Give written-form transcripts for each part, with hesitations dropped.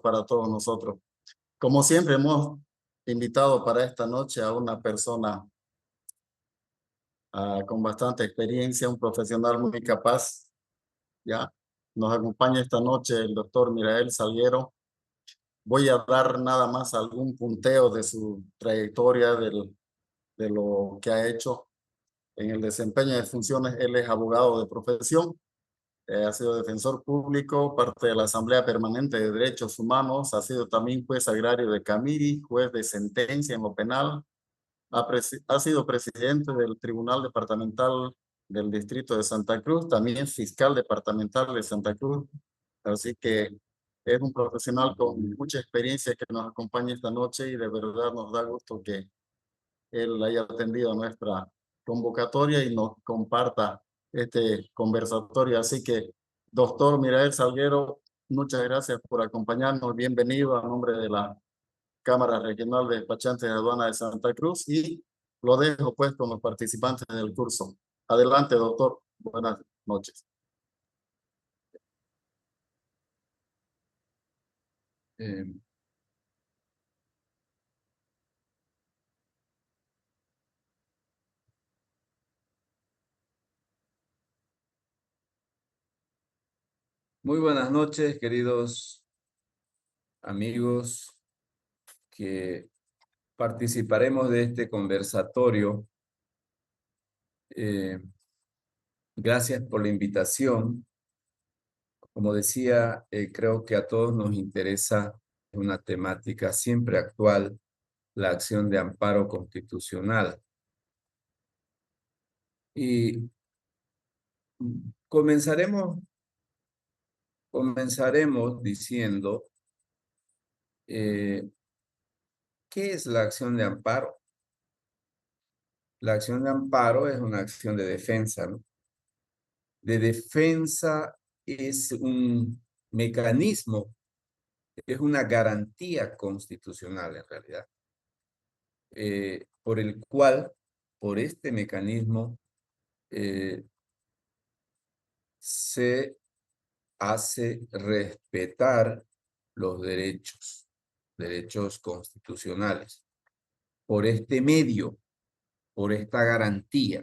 para todos nosotros. Como siempre, hemos invitado para esta noche a una persona con bastante experiencia, un profesional muy capaz. Ya nos acompaña esta noche el doctor Mirael Salguero. Voy a dar nada más algún punteo de su trayectoria, de lo que ha hecho en el desempeño de funciones. Él es abogado de profesión. Ha sido defensor público, parte de la Asamblea Permanente de Derechos Humanos, ha sido también juez agrario de Camiri, juez de sentencia en lo penal, ha sido presidente del Tribunal Departamental del Distrito de Santa Cruz, también fiscal departamental de Santa Cruz, así que es un profesional con mucha experiencia que nos acompaña esta noche y de verdad nos da gusto que él haya atendido nuestra convocatoria y nos comparta este conversatorio. Así que, doctor Mirael Salguero, muchas gracias por acompañarnos. Bienvenido a nombre de la Cámara Regional de Despachantes de Aduana de Santa Cruz y lo dejo pues con los participantes del curso. Adelante, doctor. Buenas noches. Eh, Muy buenas noches, queridos amigos que participaremos de este conversatorio. Gracias por la invitación. Como decía, creo que a todos nos interesa una temática siempre actual, la acción de amparo constitucional. Y comenzaremos diciendo ¿qué es la acción de amparo? La acción de amparo es una acción de defensa, ¿no? De defensa es un mecanismo, es una garantía constitucional en realidad, por el cual, por este mecanismo, se hace respetar los derechos constitucionales, por este medio, por esta garantía,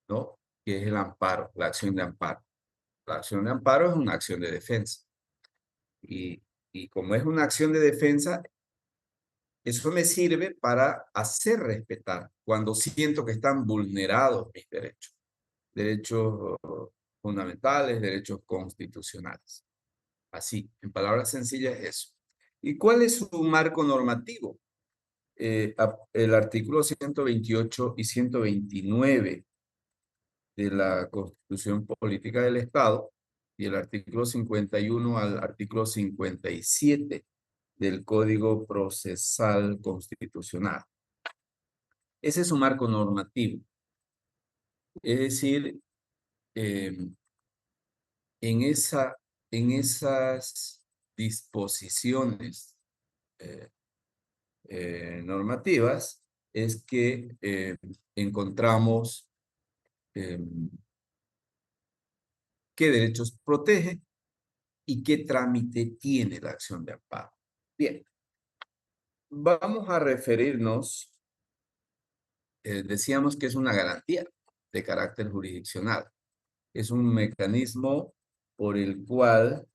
¿no? Que es el amparo, la acción de amparo. La acción de amparo es una acción de defensa. Y como es una acción de defensa, eso me sirve para hacer respetar cuando siento que están vulnerados mis derechos. Derechos fundamentales, derechos constitucionales. Así, en palabras sencillas, eso. ¿Y cuál es su marco normativo? El artículo 128 y 129 de la Constitución Política del Estado y el artículo 51 al artículo 57 del Código Procesal Constitucional. Ese es su marco normativo. Es decir, en esas disposiciones normativas es que encontramos qué derechos protege y qué trámite tiene la acción de amparo. Bien, vamos a referirnos, decíamos que es una garantía de carácter jurisdiccional. Es un mecanismo por el cual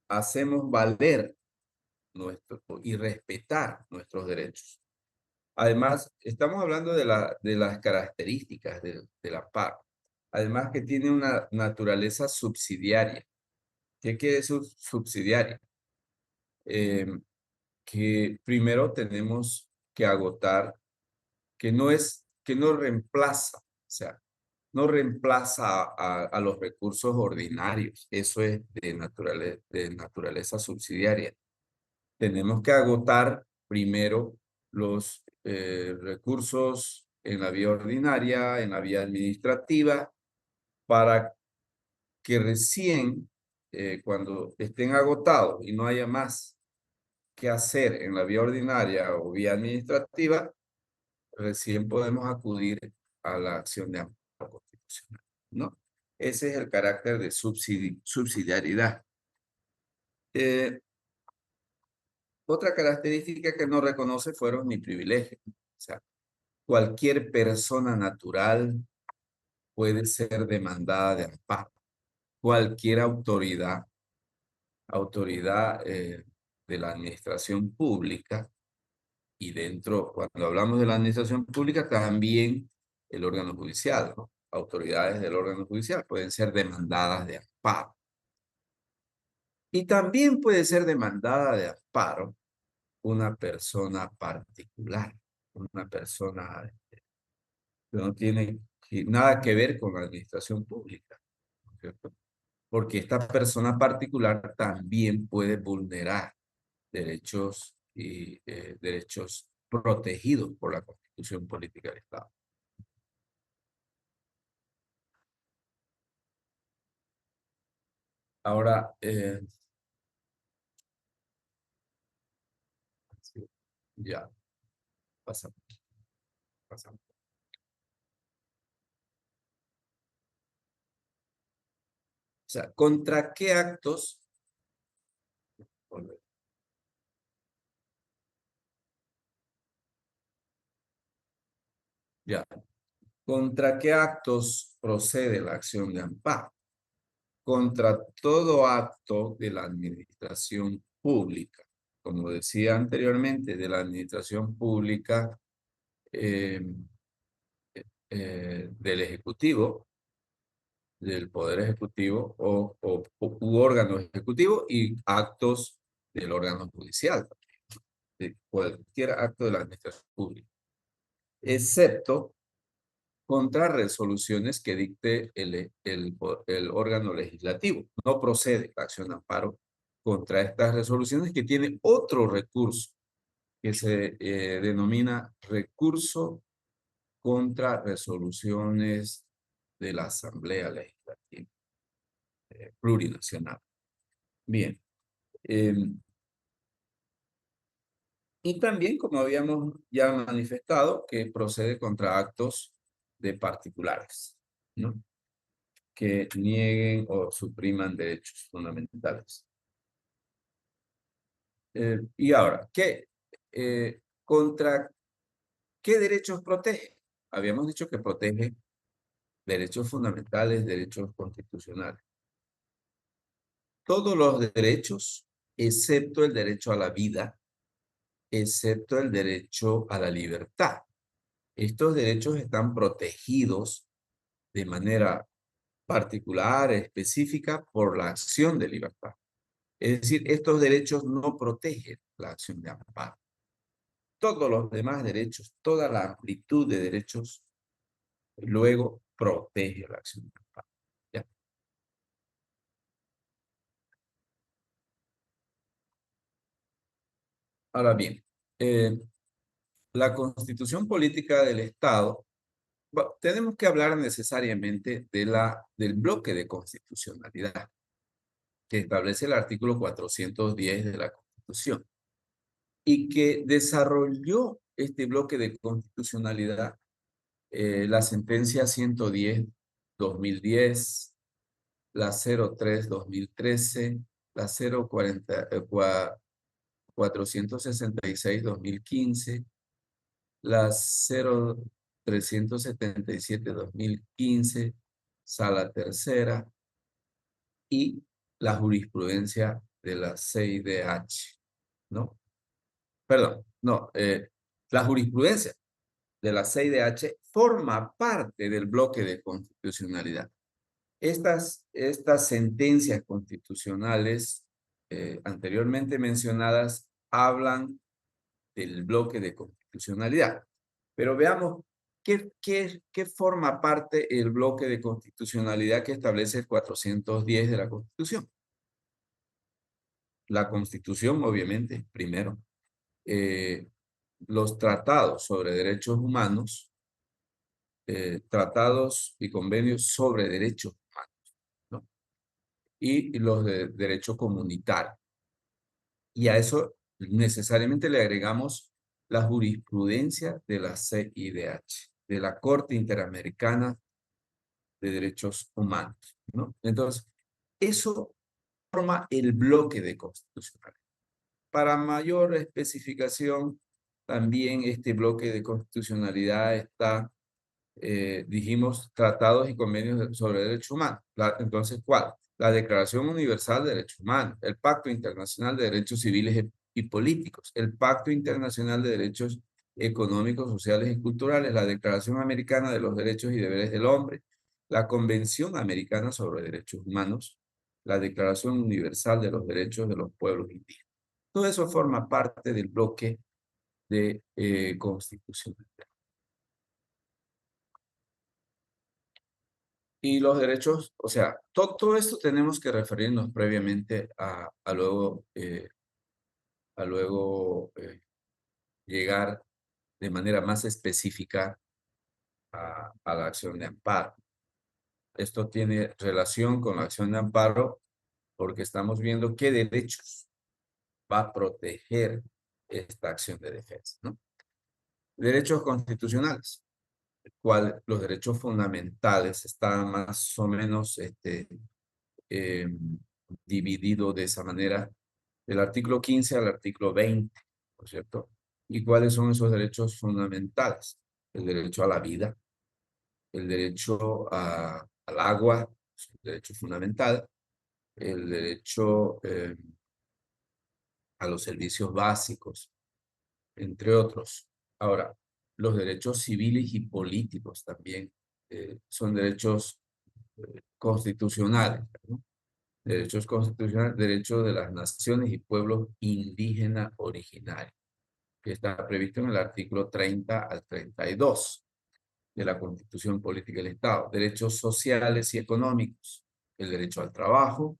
hacemos valer y respetar nuestros derechos. Además, estamos hablando de las características del amparo. Además que tiene una naturaleza subsidiaria. ¿Qué quiere decir subsidiaria? Que primero tenemos que agotar, que no reemplaza, o sea, no reemplaza a los recursos ordinarios. Eso es de naturaleza subsidiaria. Tenemos que agotar primero los recursos en la vía ordinaria, en la vía administrativa, para que recién, cuando estén agotados y no haya más que hacer en la vía ordinaria o vía administrativa, recién podemos acudir a la acción de amparo constitucional, ¿no? Ese es el carácter de subsidiariedad. Otra característica que no reconoce fueron ni privilegios. O sea, cualquier persona natural puede ser demandada de amparo. Cualquier autoridad de la administración pública, y dentro, cuando hablamos de la administración pública, también el órgano judicial, ¿no? Autoridades del órgano judicial pueden ser demandadas de amparo. Y también puede ser demandada de amparo una persona particular, una persona que no tiene nada que ver con la administración pública, ¿no es cierto? Porque esta persona particular también puede vulnerar derechos y derechos protegidos por la Constitución Política del Estado. Ahora, sí, ya, pasamos, pasamos. O sea, ¿contra qué actos? Ya, ¿contra qué actos procede la acción de amparo? Contra todo acto de la administración pública. Como decía anteriormente, de la administración pública eh, del Ejecutivo, del Poder Ejecutivo u órgano ejecutivo y actos del órgano judicial, de cualquier acto de la administración pública, excepto contra resoluciones que dicte el órgano legislativo. No procede la acción de amparo contra estas resoluciones, que tiene otro recurso que se denomina recurso contra resoluciones de la Asamblea Legislativa Plurinacional. Bien. Y también, como habíamos ya manifestado, que procede contra actos de particulares, ¿no? Que nieguen o supriman derechos fundamentales. Y ahora, ¿contra qué derechos protege? Habíamos dicho que protege derechos fundamentales, derechos constitucionales. Todos los derechos, excepto el derecho a la vida, excepto el derecho a la libertad. Estos derechos están protegidos de manera particular, específica, por la acción de libertad. Es decir, estos derechos no protegen la acción de amparo. Todos los demás derechos, toda la amplitud de derechos, luego protege la acción de amparo. ¿Ya? Ahora bien, la Constitución Política del Estado, tenemos que hablar necesariamente del bloque de constitucionalidad que establece el artículo 410 de la Constitución y que desarrolló este bloque de constitucionalidad la sentencia 110-2010, la 03-2013, la 466-2015, la 0377-2015, sala tercera, y la jurisprudencia de la CIDH, ¿no? Perdón, no, la jurisprudencia de la CIDH forma parte del bloque de constitucionalidad. Estas sentencias constitucionales anteriormente mencionadas hablan del bloque de constitucionalidad. Pero veamos qué forma parte el bloque de constitucionalidad que establece el 410 de la Constitución. La Constitución, obviamente, primero. Los tratados sobre derechos humanos, tratados y convenios sobre derechos humanos, ¿no? Y los de derecho comunitario. Y a eso necesariamente le agregamos la jurisprudencia de la CIDH, de la Corte Interamericana de Derechos Humanos, ¿no? Entonces, eso forma el bloque de constitucionalidad. Para mayor especificación, también este bloque de constitucionalidad está, dijimos, tratados y convenios sobre derechos humanos. Entonces, ¿cuál? La Declaración Universal de Derechos Humanos, el Pacto Internacional de Derechos Civiles y Políticos, el Pacto Internacional de Derechos Económicos, Sociales y Culturales, la Declaración Americana de los Derechos y Deberes del Hombre, la Convención Americana sobre Derechos Humanos, la Declaración Universal de los Derechos de los Pueblos Indígenas. Todo eso forma parte del bloque de constitucionalidad. Y los derechos, o sea, todo esto tenemos que referirnos previamente a luego llegar de manera más específica a la acción de amparo. Esto tiene relación con la acción de amparo porque estamos viendo qué derechos va a proteger esta acción de defensa, ¿no? Derechos constitucionales, los derechos fundamentales están más o menos dividido de esa manera, del artículo 15 al artículo 20, ¿por cierto? ¿Y cuáles son esos derechos fundamentales? El derecho a la vida, el derecho al agua, es un derecho fundamental, el derecho a los servicios básicos, entre otros. Ahora, los derechos civiles y políticos también son derechos constitucionales, ¿no? Derechos constitucionales, derechos de las naciones y pueblos indígenas originarios, que está previsto en el artículo 30 al 32 de la Constitución Política del Estado. Derechos sociales y económicos, el derecho al trabajo,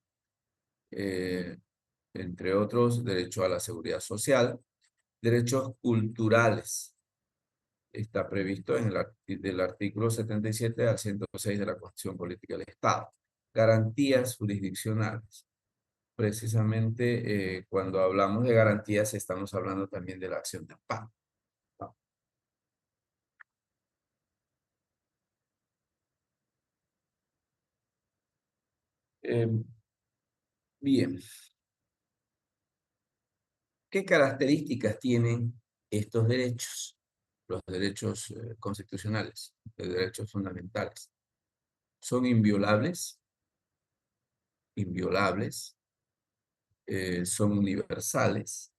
entre otros, derecho a la seguridad social, derechos culturales. Está previsto en del artículo 77 al 106 de la Constitución Política del Estado. Garantías jurisdiccionales. Precisamente cuando hablamos de garantías estamos hablando también de la acción de amparo. Bien. ¿Qué características tienen estos derechos? Los derechos constitucionales, los derechos fundamentales. Son inviolables, son universales,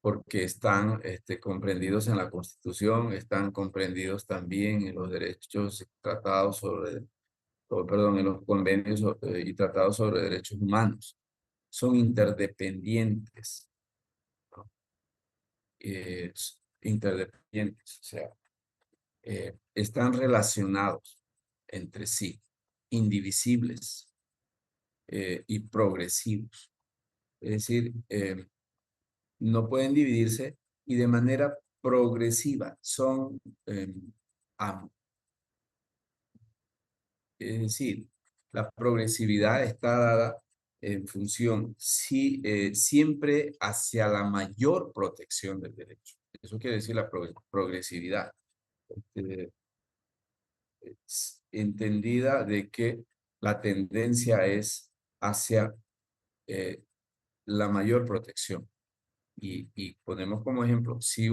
porque están comprendidos en la Constitución, están comprendidos también en los derechos tratados perdón, en los convenios y tratados sobre derechos humanos. Son interdependientes, ¿no? Interdependientes, o sea, están relacionados entre sí, indivisibles y progresivos. Es decir, no pueden dividirse y de manera progresiva son ambos. Es decir, la progresividad está dada en función siempre hacia la mayor protección del derecho. Eso quiere decir la progresividad. Entendida de que la tendencia es hacia la mayor protección. Y ponemos como ejemplo, si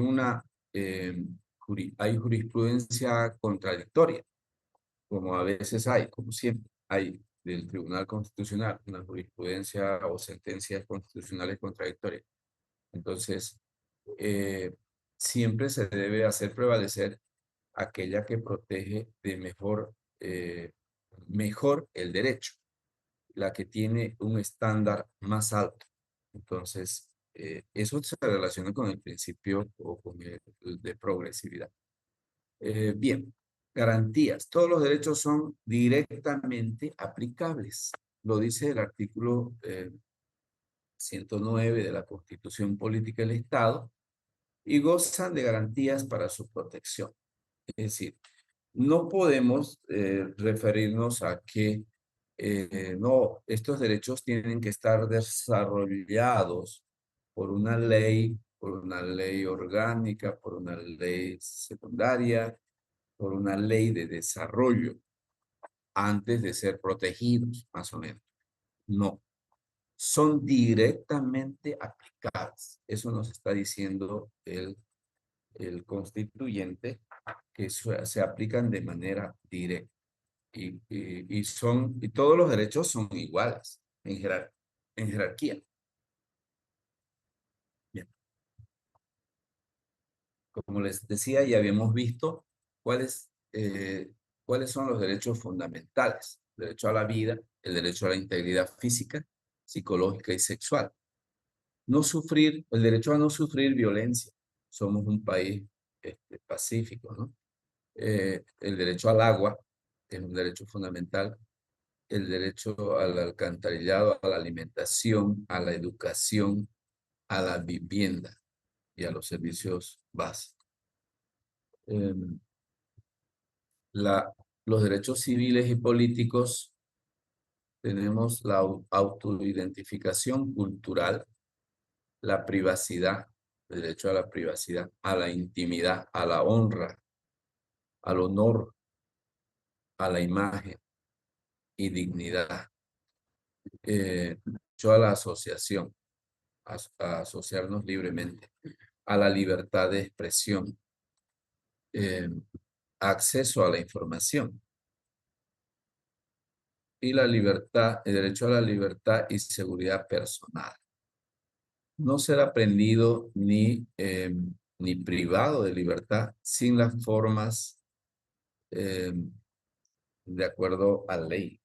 hay jurisprudencia contradictoria, como a veces hay, como siempre hay del Tribunal Constitucional, una jurisprudencia o sentencias constitucionales contradictorias. Entonces, siempre se debe hacer prevalecer aquella que protege de mejor el derecho, la que tiene un estándar más alto. Entonces, eso se relaciona con el principio o con el de progresividad. Bien, garantías. Todos los derechos son directamente aplicables. Lo dice el artículo 109 de la Constitución Política del Estado y gozan de garantías para su protección. Es decir, no podemos referirnos a que no, estos derechos tienen que estar desarrollados por una ley orgánica, por una ley secundaria, por una ley de desarrollo. antes de ser protegidos, más o menos. No, son directamente aplicadas. Eso nos está diciendo el constituyente, que se aplican de manera directa. Y todos los derechos son iguales en jerarquía. Bien. Como les decía, ya habíamos visto cuáles son los derechos fundamentales. El derecho a la vida, el derecho a la integridad física, psicológica y sexual. El derecho a no sufrir violencia. Somos un país pacífico, ¿no? El derecho al agua es un derecho fundamental. El derecho al alcantarillado, a la alimentación, a la educación, a la vivienda y a los servicios básicos. Los derechos civiles y políticos, tenemos la autoidentificación cultural, la privacidad, el derecho a la privacidad, a la intimidad, a la honra, al honor, a la imagen y dignidad. Derecho a la asociación, a asociarnos libremente, a la libertad de expresión, acceso a la información y la libertad, el derecho a la libertad y seguridad personal. No ser aprendido ni privado de libertad sin las formas de acuerdo a la ley,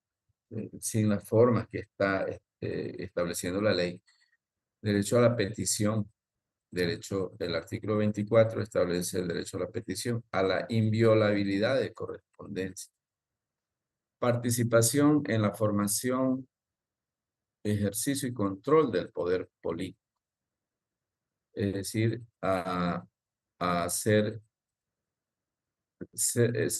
sin las formas que está estableciendo la ley. Derecho a la petición. El artículo 24 establece el derecho a la petición, a la inviolabilidad de correspondencia. Participación en la formación, ejercicio y control del poder político. Es decir, a ser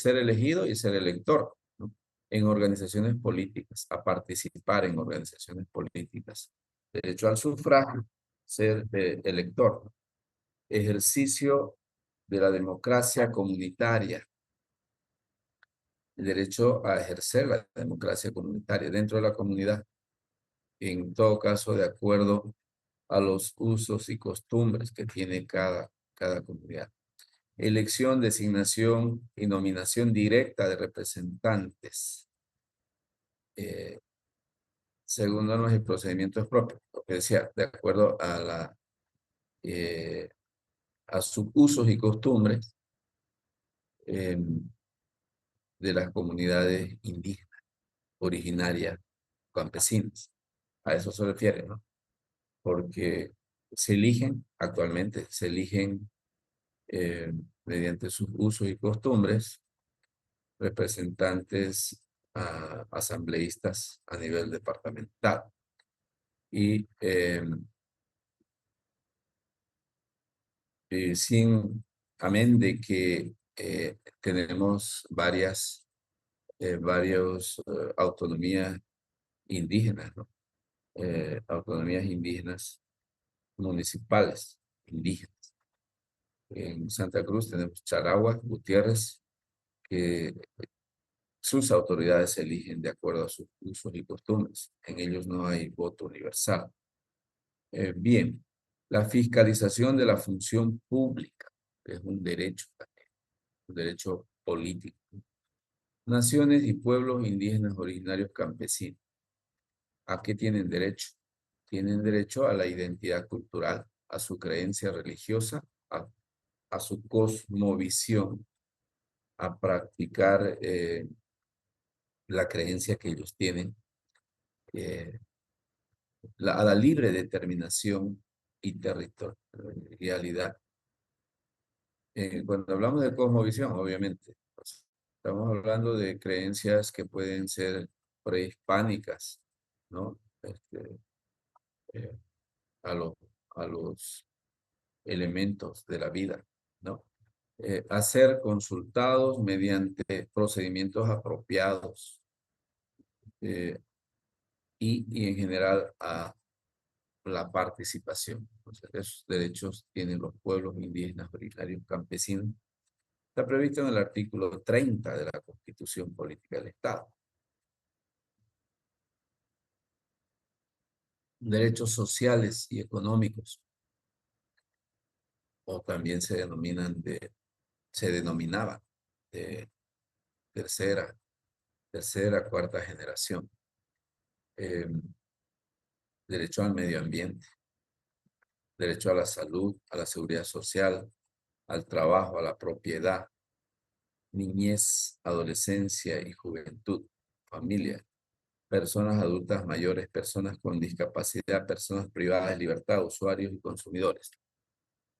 elegido y ser elector, ¿no? En organizaciones políticas, a participar en organizaciones políticas. Derecho al sufragio, ser elector. Ejercicio de la democracia comunitaria. El derecho a ejercer la democracia comunitaria dentro de la comunidad, en todo caso de acuerdo a los usos y costumbres que tiene cada comunidad. Elección, designación y nominación directa de representantes, según normas y procedimientos propios, lo que decía, de acuerdo a sus usos y costumbres de las comunidades indígenas, originarias, campesinas. A eso se refiere, ¿no? Porque actualmente se eligen mediante sus usos y costumbres representantes asambleístas a nivel departamental. Y amén de que tenemos varias autonomías indígenas, ¿no? Autonomías indígenas municipales, indígenas. En Santa Cruz tenemos Charagua, Gutiérrez, que sus autoridades se eligen de acuerdo a sus usos y costumbres. En ellos no hay voto universal. Bien, la fiscalización de la función pública es un derecho también, un derecho político. Naciones y pueblos indígenas originarios campesinos. ¿A qué tienen derecho? Tienen derecho a la identidad cultural, a su creencia religiosa, a su cosmovisión, a practicar la creencia que ellos tienen, a la libre determinación y territorialidad. Cuando hablamos de cosmovisión, obviamente, pues, estamos hablando de creencias que pueden ser prehispánicas, ¿no? Eh, a, a los elementos de la vida, ¿no? A ser consultados mediante procedimientos apropiados y en general a la participación. Entonces, esos derechos tienen los pueblos indígenas originarios campesinos. Está previsto en el artículo 30 de la Constitución Política del Estado. derechos sociales y económicos, o también se denominaban de tercera, cuarta generación. Derecho al medio ambiente, derecho a la salud, a la seguridad social, al trabajo, a la propiedad, niñez, adolescencia y juventud, familia, personas adultas mayores, personas con discapacidad, personas privadas de libertad, usuarios y consumidores.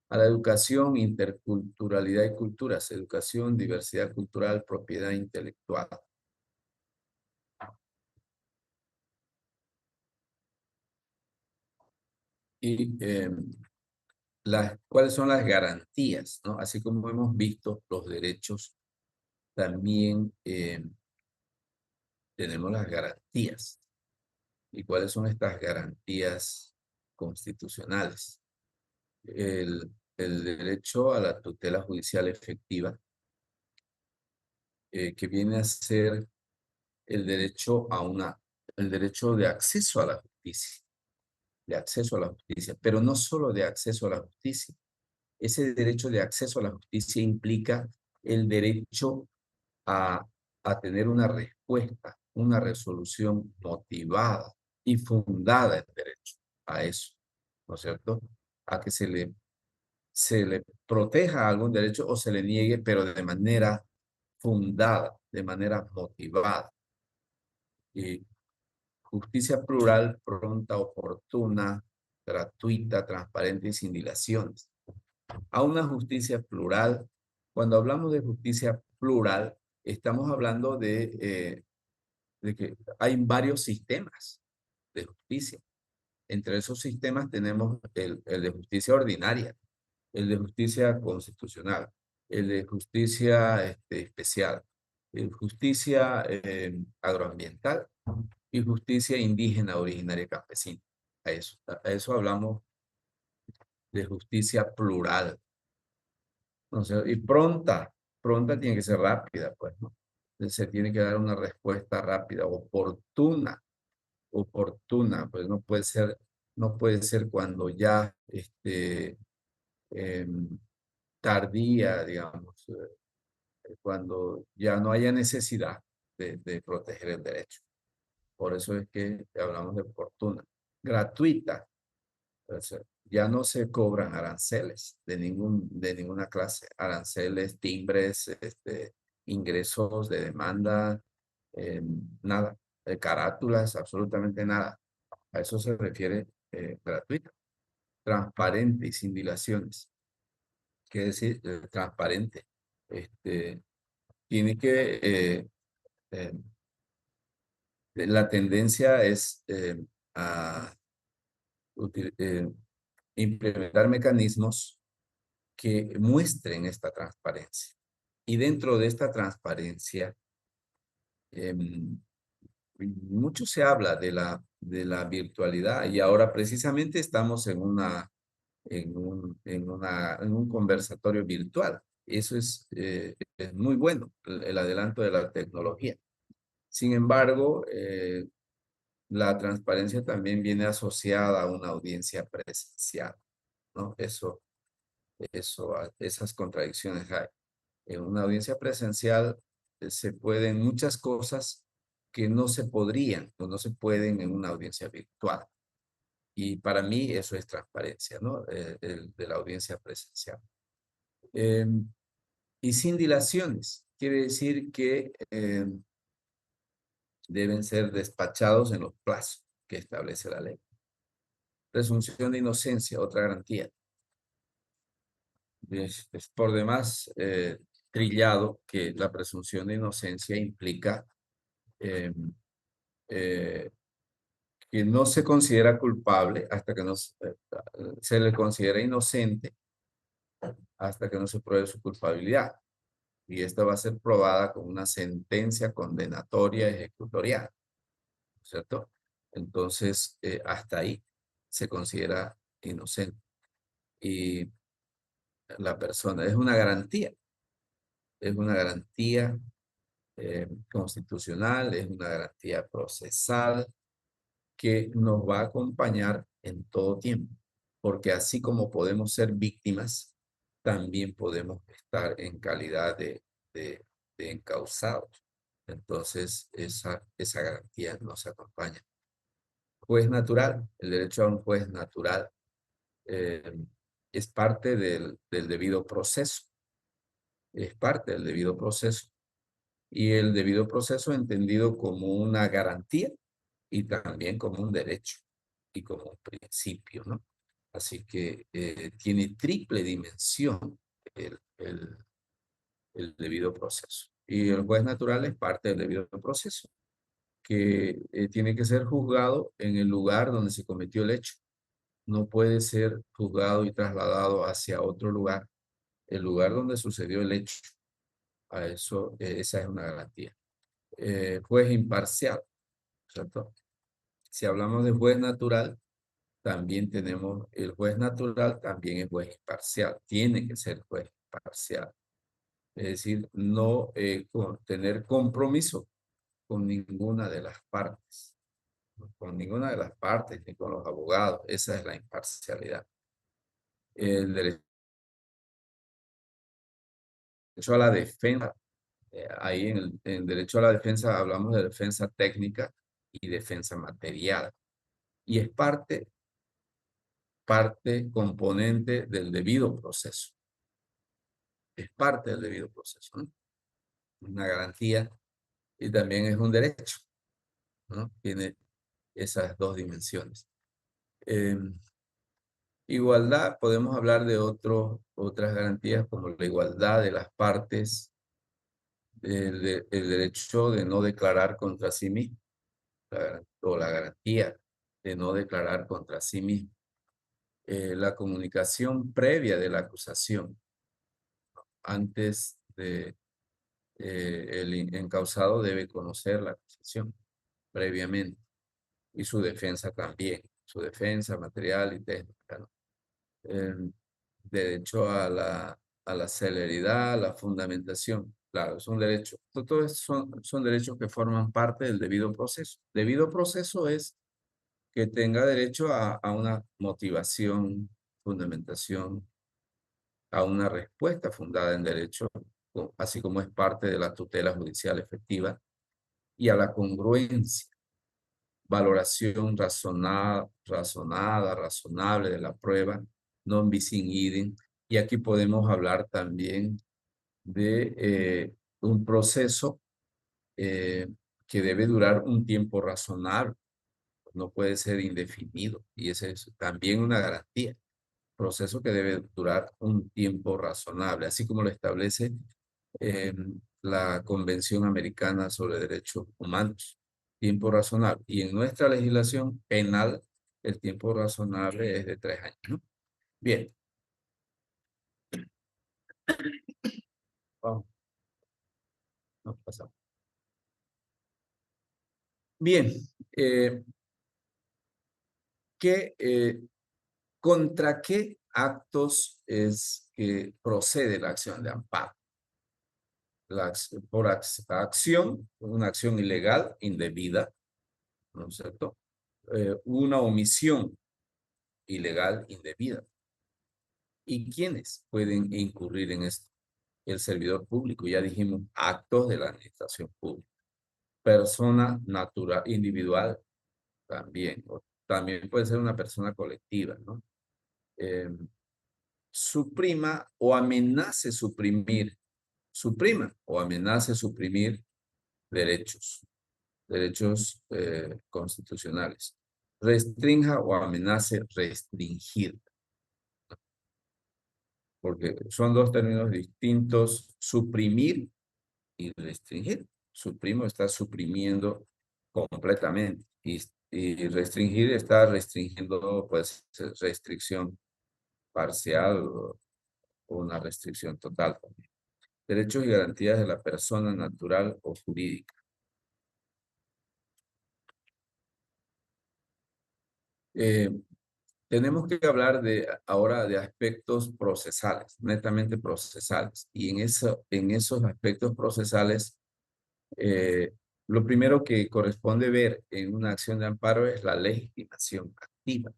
A la educación, interculturalidad y culturas, educación, diversidad cultural, propiedad intelectual. Y ¿cuáles son las garantías? ¿No? Así como hemos visto los derechos, también tenemos las garantías. ¿Y cuáles son estas garantías constitucionales? El derecho a la tutela judicial efectiva, que viene a ser el derecho el derecho de acceso a la justicia, pero no solo de acceso a la justicia. Ese derecho de acceso a la justicia implica el derecho a, a tener una respuesta, una resolución motivada y fundada en derecho a eso, ¿no es cierto? A que se le proteja algún derecho o se le niegue, pero de manera fundada, de manera motivada. Y justicia plural, pronta, oportuna, gratuita, transparente y sin dilaciones. A una justicia plural, cuando hablamos de justicia plural, estamos hablando de que hay varios sistemas de justicia. Entre esos sistemas tenemos el de justicia ordinaria, el de justicia constitucional, el de justicia especial, el justicia agroambiental y justicia indígena, originaria y campesina. A eso hablamos de justicia plural. Entonces, y pronta tiene que ser rápida, pues, ¿no? Se tiene que dar una respuesta rápida, oportuna, pues no puede ser cuando ya, tardía, digamos, cuando ya no haya necesidad de proteger el derecho. Por eso es que hablamos de oportuna. Gratuita, pues, ya no se cobran aranceles de ninguna clase, aranceles, timbres, ingresos de demanda, nada, de carátulas, absolutamente nada. A eso se refiere gratuita, transparente y sin dilaciones. ¿Qué decir? Transparente. Tiene que, la tendencia es a implementar mecanismos que muestren esta transparencia. Y dentro de esta transparencia, mucho se habla de la virtualidad y ahora precisamente estamos en un conversatorio virtual. Eso es muy bueno, el adelanto de la tecnología. Sin embargo, la transparencia también viene asociada a una audiencia presencial, ¿no? Esas contradicciones hay. En una audiencia presencial se pueden muchas cosas que no se podrían o no se pueden en una audiencia virtual. Y para mí eso es transparencia, ¿no? De la audiencia presencial. Y sin dilaciones. Quiere decir que deben ser despachados en los plazos que establece la ley. Presunción de inocencia, otra garantía. Es por demás trillado que la presunción de inocencia implica que no se considera culpable hasta que no se le considera inocente hasta que no se pruebe su culpabilidad. Y esta va a ser probada con una sentencia condenatoria ejecutorial, ¿cierto? Entonces, hasta ahí se considera inocente. Y la persona es una garantía constitucional, es una garantía procesal, que nos va a acompañar en todo tiempo, porque así como podemos ser víctimas, también podemos estar en calidad de encausados. Entonces, esa garantía nos acompaña. Juez natural, el derecho a un juez natural eh, es parte del debido proceso, es parte del debido proceso. Y el debido proceso entendido como una garantía y también como un derecho y como un principio, ¿no? Así que tiene triple dimensión el debido proceso. Y el juez natural es parte del debido proceso, que tiene que ser juzgado en el lugar donde se cometió el hecho. No puede ser juzgado y trasladado hacia otro lugar, el lugar donde sucedió el hecho. A eso, esa es una garantía. Juez imparcial, ¿cierto? Si hablamos de juez natural, también tenemos el juez natural, también es juez imparcial. Tiene que ser juez imparcial. Es decir, no tener compromiso con ninguna de las partes. Con ninguna de las partes, ni con los abogados. Esa es la imparcialidad. El derecho a la defensa. Ahí en derecho a la defensa hablamos de defensa técnica y defensa material. Y es parte componente del debido proceso. Es parte del debido proceso, ¿no? Una garantía y también es un derecho, ¿no? Tiene esas dos dimensiones. Igualdad, podemos hablar de otras garantías como la igualdad de las partes, el derecho de no declarar contra sí mismo, o la garantía de no declarar contra sí mismo. La comunicación previa de la acusación, antes de el encausado debe conocer la acusación previamente y su defensa también, su defensa material y técnica, ¿no? Derecho a la celeridad, a la fundamentación. Claro, es un derecho. Todos son derechos que forman parte del debido proceso. Debido proceso es que tenga derecho a una motivación, fundamentación, a una respuesta fundada en derecho, así como es parte de la tutela judicial efectiva, y a la congruencia, valoración razonable de la prueba, non bis in idem. Y aquí podemos hablar también de un proceso que debe durar un tiempo razonable, no puede ser indefinido, y esa es también una garantía. Proceso que debe durar un tiempo razonable, así como lo establece eh, la Convención Americana sobre Derechos Humanos. Tiempo razonable. Y en nuestra legislación penal, el tiempo razonable es de 3 años, ¿no? Bien. Vamos, nos pasamos. Bien. ¿Contra qué actos es que procede la acción de amparo? Por acción, una acción ilegal, indebida, ¿no es cierto? Una omisión ilegal, indebida. ¿Y quiénes pueden incurrir en esto? El servidor público, ya dijimos, actos de la administración pública. Persona natural, individual, también. O también puede ser una persona colectiva, ¿no? Suprima o amenace suprimir, suprima o amenace suprimir derechos constitucionales. Restrinja o amenace restringir, porque son dos términos distintos, suprimir y restringir. Suprimo está suprimiendo completamente y restringir está restringiendo, pues, restricción parcial o una restricción total también. Derechos y garantías de la persona natural o jurídica. Tenemos que hablar ahora de aspectos procesales, netamente procesales. Y en esos aspectos procesales lo primero que corresponde ver en una acción de amparo es la legitimación activa.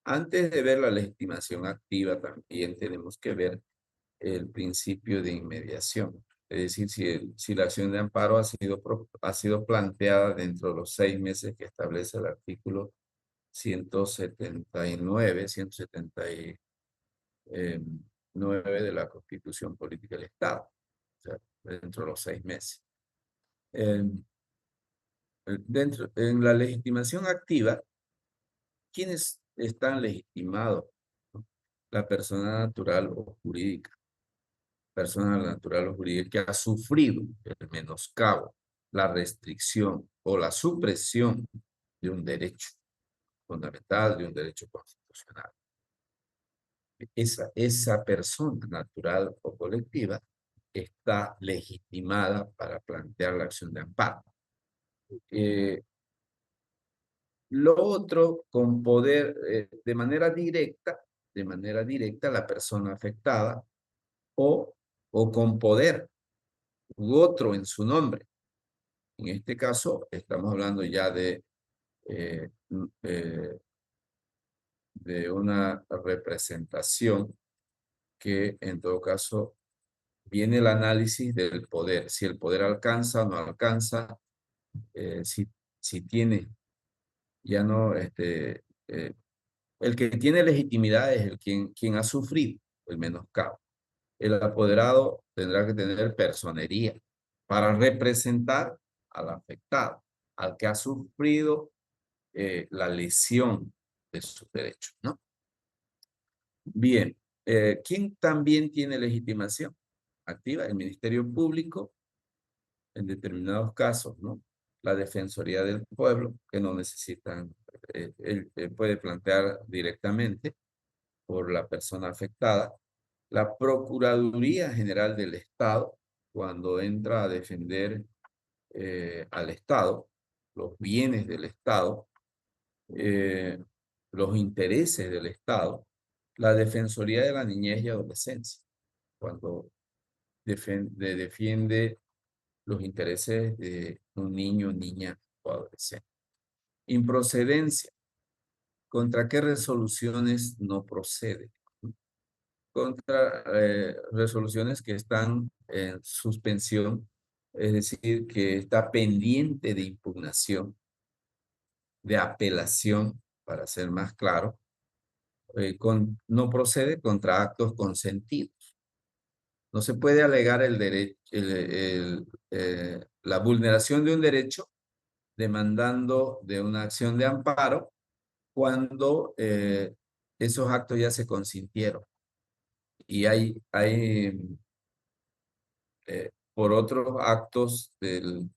Antes de ver la legitimación activa, también tenemos que ver el principio de inmediación. Es decir, si la acción de amparo ha sido planteada dentro de los 6 meses que establece el artículo 179 de la Constitución Política del Estado, o sea, dentro de los 6 meses. En la legitimación activa, ¿quiénes están legitimados? La persona natural o jurídica. Persona natural o jurídica que ha sufrido el menoscabo, la restricción o la supresión de un derecho fundamental, de un derecho constitucional. Esa persona natural o colectiva está legitimada para plantear la acción de amparo. Lo otro, con poder, de manera directa, la persona afectada o con poder u otro en su nombre. En este caso, estamos hablando ya eh, de una representación que, en todo caso, viene el análisis del poder. Si el poder alcanza o no alcanza, si tiene, ya no, el que tiene legitimidad es quien ha sufrido el menoscabo. El apoderado tendrá que tener personería para representar al afectado, al que ha sufrido la lesión de sus derechos, ¿no? Bien, ¿quién también tiene legitimación activa? El Ministerio Público, en determinados casos, ¿no? La Defensoría del Pueblo, que no necesitan, él puede plantear directamente por la persona afectada. La Procuraduría General del Estado, cuando entra a defender al Estado, los bienes del Estado, los intereses del Estado. La Defensoría de la Niñez y Adolescencia, cuando defiende los intereses de un niño, niña o adolescente. Improcedencia. ¿Contra qué resoluciones no procede? Contra resoluciones que están en suspensión, es decir, que está pendiente de impugnación, de apelación, para ser más claro, no procede contra actos consentidos. No se puede alegar la vulneración de un derecho demandando de una acción de amparo cuando esos actos ya se consintieron. Y hay por otros actos del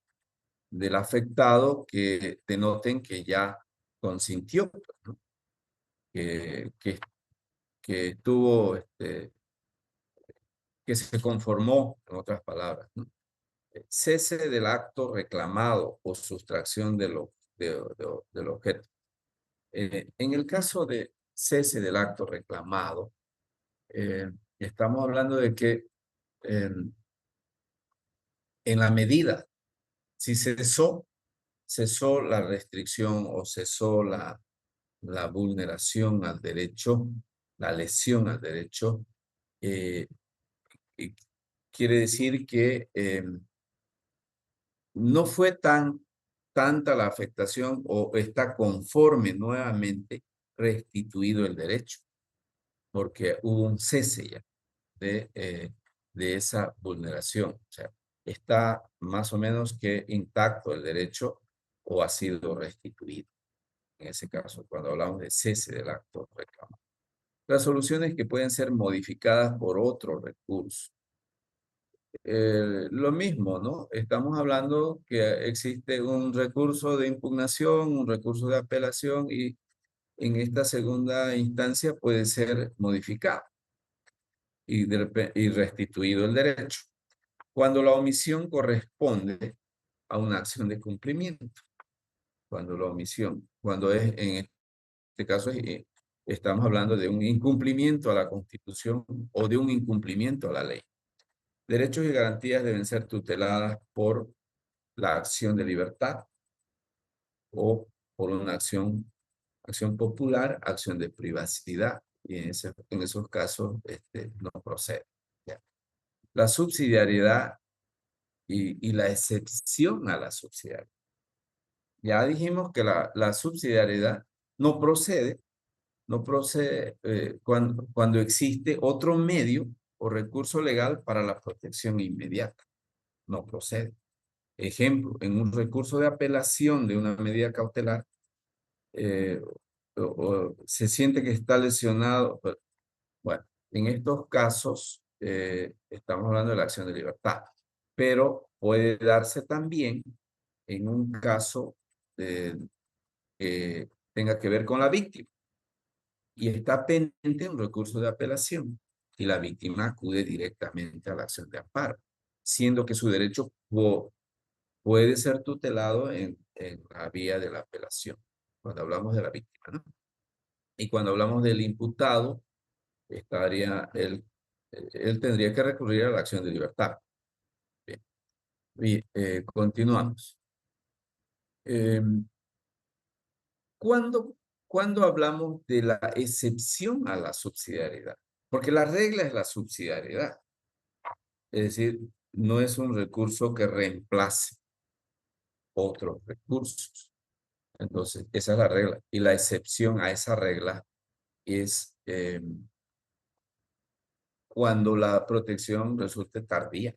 afectado que denoten que ya consintió, ¿no? que tuvo, que se conformó, en otras palabras, ¿no? Cese del acto reclamado o sustracción del objeto. En el caso de cese del acto reclamado, estamos hablando de que en la medida, si cesó la restricción o cesó la vulneración al derecho, la lesión al derecho, quiere decir que no fue tanta la afectación o está conforme nuevamente restituido el derecho, porque hubo un cese ya de esa vulneración. O sea, está más o menos que intacto el derecho o ha sido restituido. En ese caso, cuando hablamos de cese del acto reclamado. Las soluciones que pueden ser modificadas por otro recurso. Lo mismo, ¿no? Estamos hablando que existe un recurso de impugnación, un recurso de apelación y en esta segunda instancia puede ser modificado y restituido el derecho. Cuando la omisión corresponde a una acción de cumplimiento. Cuando es en este caso estamos hablando de un incumplimiento a la Constitución o de un incumplimiento a la ley. Derechos y garantías deben ser tuteladas por la acción de libertad o por una acción popular, acción de privacidad. Y en esos casos no procede. ¿Ya? La subsidiariedad y la excepción a la subsidiariedad. Ya dijimos que la subsidiariedad no procede, cuando existe otro medio o recurso legal para la protección inmediata. No procede. Ejemplo, en un recurso de apelación de una medida cautelar, eh, o se siente que está lesionado. Bueno, en estos casos estamos hablando de la acción de libertad, pero puede darse también en un caso que tenga que ver con la víctima y está pendiente un recurso de apelación y la víctima acude directamente a la acción de amparo, siendo que su derecho puede ser tutelado en la vía de la apelación, cuando hablamos de la víctima, ¿no? Y cuando hablamos del imputado, él tendría que recurrir a la acción de libertad. Bien. Y continuamos. Eh, ¿cuándo, ¿Cuándo hablamos de la excepción a la subsidiariedad? Porque la regla es la subsidiariedad. Es decir, no es un recurso que reemplace otros recursos. Entonces, esa es la regla. Y la excepción a esa regla es cuando la protección resulte tardía.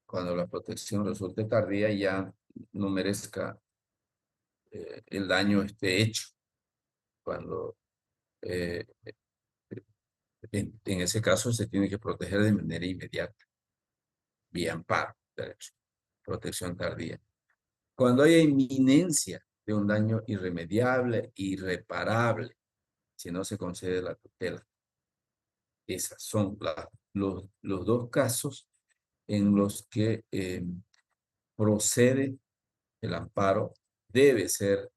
Cuando la protección resulte tardía y ya no merezca el daño esté hecho. Cuando eh, en ese caso se tiene que proteger de manera inmediata, vía amparo, derecho, protección tardía. Cuando haya inminencia de un daño irremediable, irreparable, si no se concede la tutela. Esas son los dos casos en los que procede el amparo, debe ser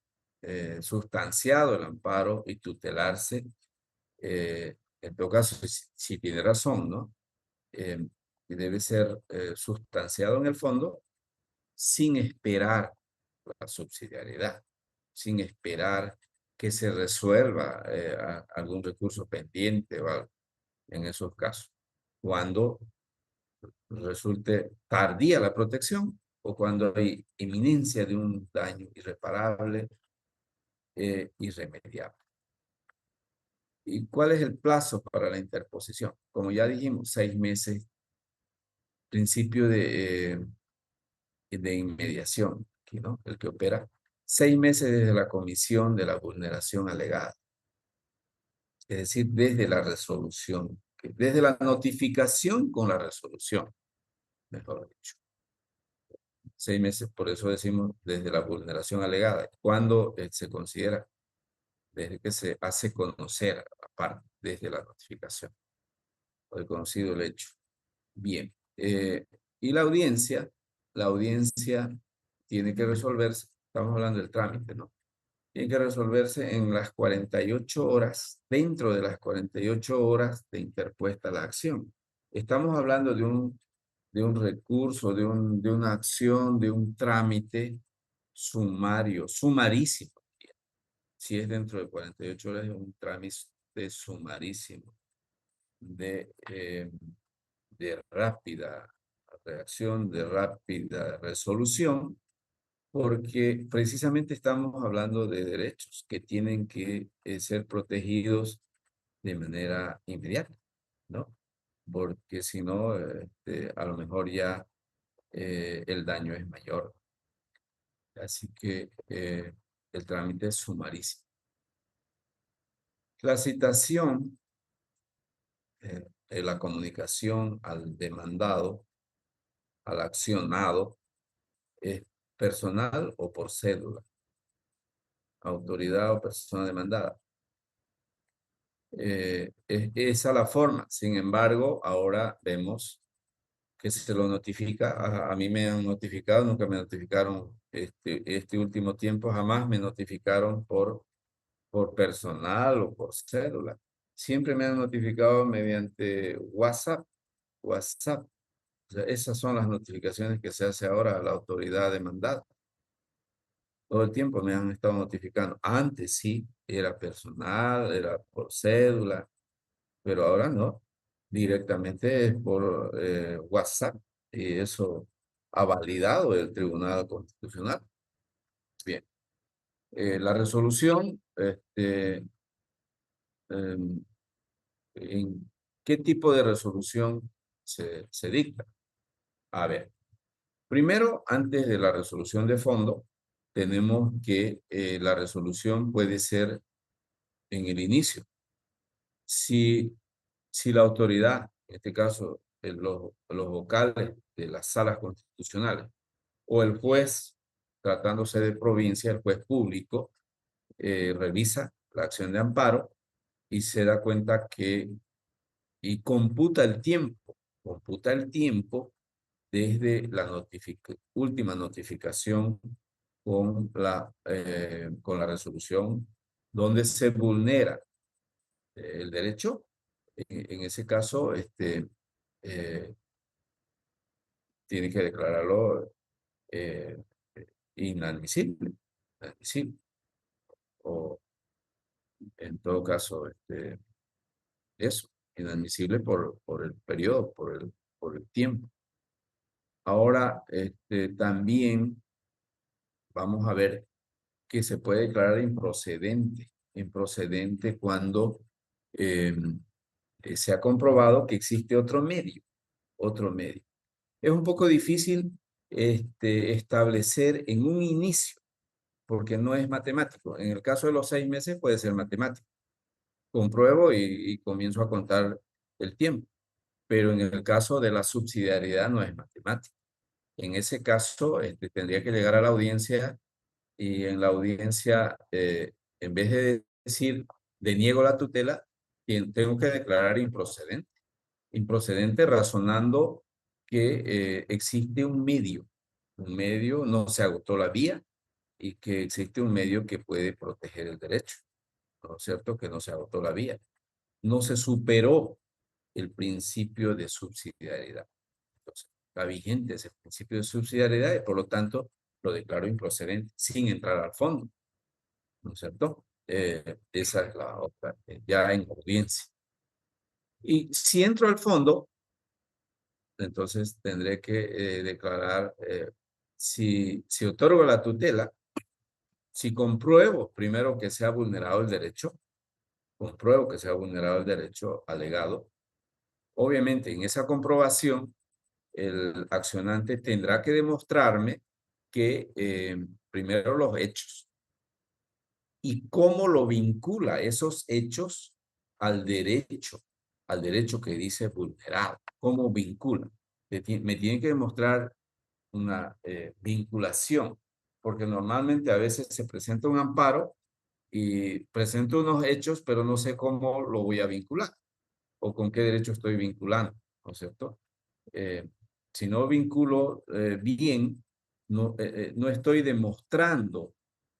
sustanciado el amparo y tutelarse. En todo caso, si tiene razón, ¿no? Y debe ser sustanciado en el fondo sin esperar la subsidiariedad, sin esperar que se resuelva algún recurso pendiente o algo en esos casos. Cuando resulte tardía la protección o cuando hay inminencia de un daño irreparable, irremediable. ¿Y cuál es el plazo para la interposición? Como ya dijimos, 6 meses, principio de inmediación, aquí, ¿no? El que opera 6 meses desde la comisión de la vulneración alegada. Es decir, desde la resolución, desde la notificación con la resolución, mejor dicho. 6 meses, por eso decimos desde la vulneración alegada. ¿Cuándo se considera? Desde que se hace conocer, aparte, desde la notificación o el conocido el hecho. Bien. Y la audiencia tiene que resolverse, estamos hablando del trámite, ¿no? Tiene que resolverse en las 48 horas, dentro de las 48 horas de interpuesta la acción. Estamos hablando de un recurso, de una acción, de un trámite sumario, sumarísimo. Si es dentro de 48 horas, es un trámite sumarísimo de rápida reacción, de rápida resolución, porque precisamente estamos hablando de derechos que tienen que ser protegidos de manera inmediata, ¿no? Porque si no, a lo mejor ya el daño es mayor. Así que el trámite es sumarísimo. La citación, la comunicación al demandado, al accionado, es personal o por cédula, autoridad o persona demandada. Es esa la forma. Sin embargo, ahora vemos que se lo notifica. A mí me han notificado, nunca me notificaron este último tiempo, jamás me notificaron por personal o por cédula. Siempre me han notificado mediante WhatsApp. O sea, esas son las notificaciones que se hace ahora a la autoridad demandada. Todo el tiempo me han estado notificando. Antes sí, era personal, era por cédula, pero ahora no. Directamente es por WhatsApp. Y eso ha validado el Tribunal Constitucional. Bien. La resolución, em, ¿en qué tipo de resolución se dicta? A ver, primero, antes de la resolución de fondo, tenemos que la resolución puede ser en el inicio. Si la autoridad, en este caso los vocales de las salas constitucionales, o el juez, tratándose de provincia, el juez público, revisa la acción de amparo y se da cuenta y computa el tiempo desde la última notificación con la resolución donde se vulnera el derecho. En ese caso, eh, tiene que declararlo eh, inadmisible, inadmisible. O en todo caso, eso, inadmisible por el periodo, por el tiempo. Ahora, también vamos a ver que se puede declarar improcedente cuando eh, se ha comprobado que existe otro medio. Es un poco difícil establecer en un inicio, porque no es matemático. En el caso de los 6 meses puede ser matemático. Compruebo y comienzo a contar el tiempo, pero en el caso de la subsidiariedad no es matemático. En ese caso, tendría que llegar a la audiencia y en la audiencia, en vez de decir deniego la tutela, tengo que declarar improcedente. Improcedente razonando que existe un medio, no se agotó la vía y que existe un medio que puede proteger el derecho, ¿no es cierto? Que no se agotó la vía. No se superó el principio de subsidiariedad. Entonces, está vigente ese principio de subsidiariedad y por lo tanto lo declaro improcedente sin entrar al fondo, ¿no es cierto? Esa es la otra, ya en audiencia. Y si entro al fondo, entonces tendré que declarar, si otorgo la tutela, si compruebo primero que se ha vulnerado el derecho, compruebo que se ha vulnerado el derecho alegado, obviamente en esa comprobación el accionante tendrá que demostrarme que primero los hechos y cómo lo vincula esos hechos al derecho que dice vulnerado, cómo vincula. Me tiene que demostrar una vinculación, porque normalmente a veces se presenta un amparo y presento unos hechos, pero no sé cómo lo voy a vincular o con qué derecho estoy vinculando, ¿no es cierto? Eh, si no vinculo bien, no estoy demostrando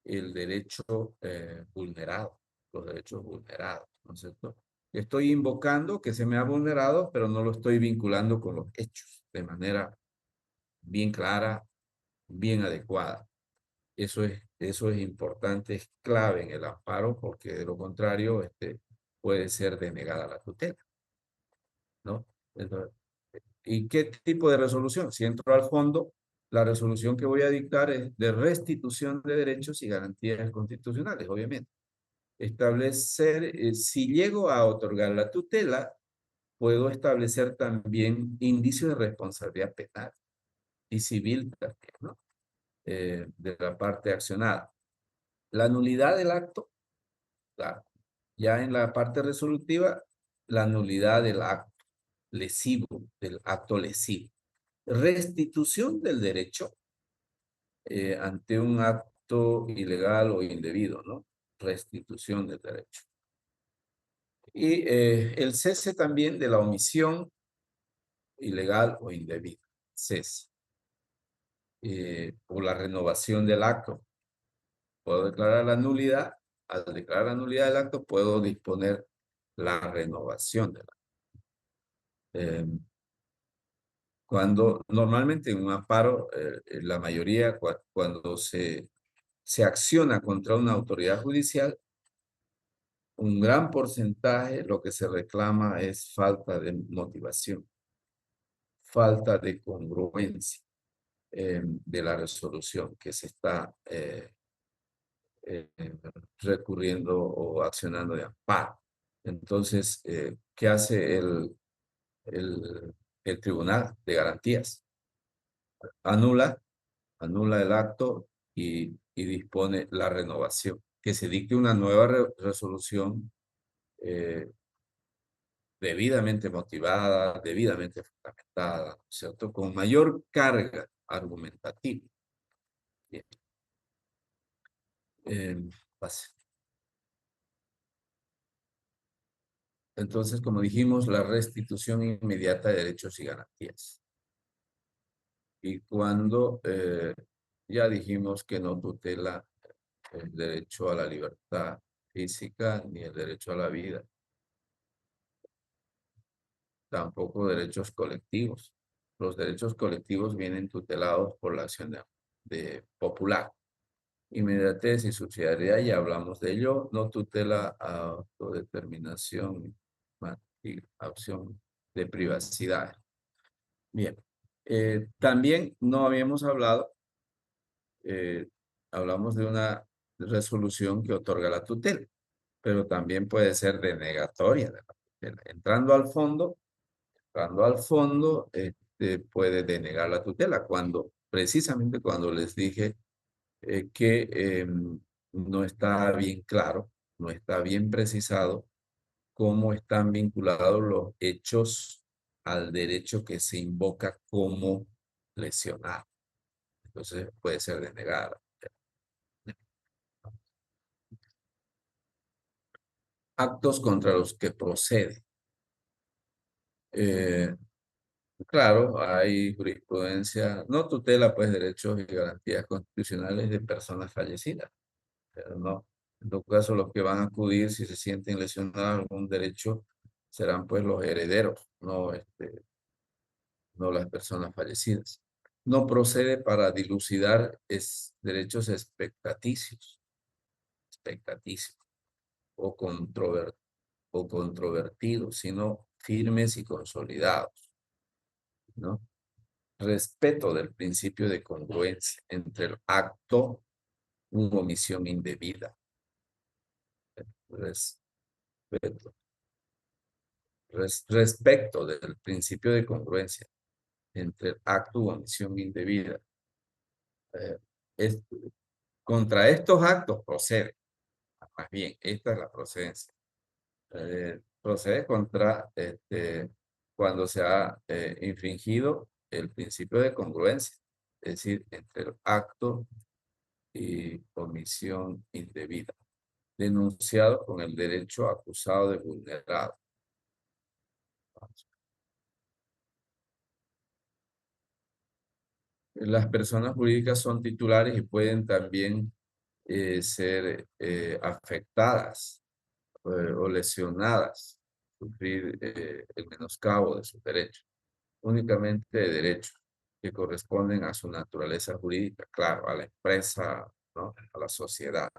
el derecho vulnerado, los derechos vulnerados, ¿no es cierto? Estoy invocando que se me ha vulnerado, pero no lo estoy vinculando con los hechos de manera bien clara, bien adecuada. Eso es importante, es clave en el amparo, porque de lo contrario puede ser denegada la tutela, ¿no? Entonces, ¿y qué tipo de resolución? Si entro al fondo, la resolución que voy a dictar es de restitución de derechos y garantías constitucionales, obviamente. Establecer, si llego a otorgar la tutela, puedo establecer también indicios de responsabilidad penal y civil también, ¿no? De la parte accionada. La nulidad del acto, claro. Ya en la parte resolutiva, la nulidad del acto lesivo, del acto lesivo. Restitución del derecho ante un acto ilegal o indebido, ¿no? Restitución del derecho. Y el cese también de la omisión ilegal o indebida. Cese. O la renovación del acto. Puedo declarar la nulidad. Al declarar la nulidad del acto, puedo disponer la renovación del acto. Cuando normalmente en un amparo, la mayoría, cuando se acciona contra una autoridad judicial, un gran porcentaje lo que se reclama es falta de motivación, falta de congruencia de la resolución que se está eh, recurriendo o accionando de amparo. Entonces, ¿qué hace el, el Tribunal de Garantías? Anula el acto y dispone la renovación, que se dicte una nueva resolución eh, debidamente motivada, debidamente fundamentada, ¿no es cierto? Con mayor carga argumentativa. Bien. Pase. Entonces, como dijimos, la restitución inmediata de derechos y garantías. Y cuando ya dijimos que no tutela el derecho a la libertad física ni el derecho a la vida, tampoco derechos colectivos. Los derechos colectivos vienen tutelados por la acción de popular. Inmediatez y subsidiariedad, ya hablamos de ello, no tutela a autodeterminación y opción de privacidad. Bien, también no habíamos hablado, hablamos de una resolución que otorga la tutela, pero también puede ser denegatoria de la tutela. Entrando al fondo, puede denegar la tutela precisamente cuando les dije que no está bien claro, no está bien precisado cómo están vinculados los hechos al derecho que se invoca como lesionado. Entonces puede ser denegada. Actos contra los que procede. Claro, hay jurisprudencia, no tutela pues derechos y garantías constitucionales de personas fallecidas, pero no. En todo caso, los que van a acudir si se sienten lesionados algún derecho serán pues los herederos, no las personas fallecidas. No procede para dilucidar derechos expectaticios o controvertidos, sino firmes y consolidados, ¿no? Respeto del principio de congruencia entre el acto u omisión indebida. Respeto. Respecto del principio de congruencia entre el acto u omisión indebida. Eh, es, contra estos actos procede, más bien, esta es la procedencia. Procede contra cuando se ha infringido el principio de congruencia, es decir, entre el acto y omisión indebida, denunciado con el derecho acusado de vulnerado. Las personas jurídicas son titulares y pueden también ser afectadas o lesionadas, sufrir el menoscabo de sus derechos, únicamente de derechos que corresponden a su naturaleza jurídica, claro, a la empresa, ¿no? A la sociedad.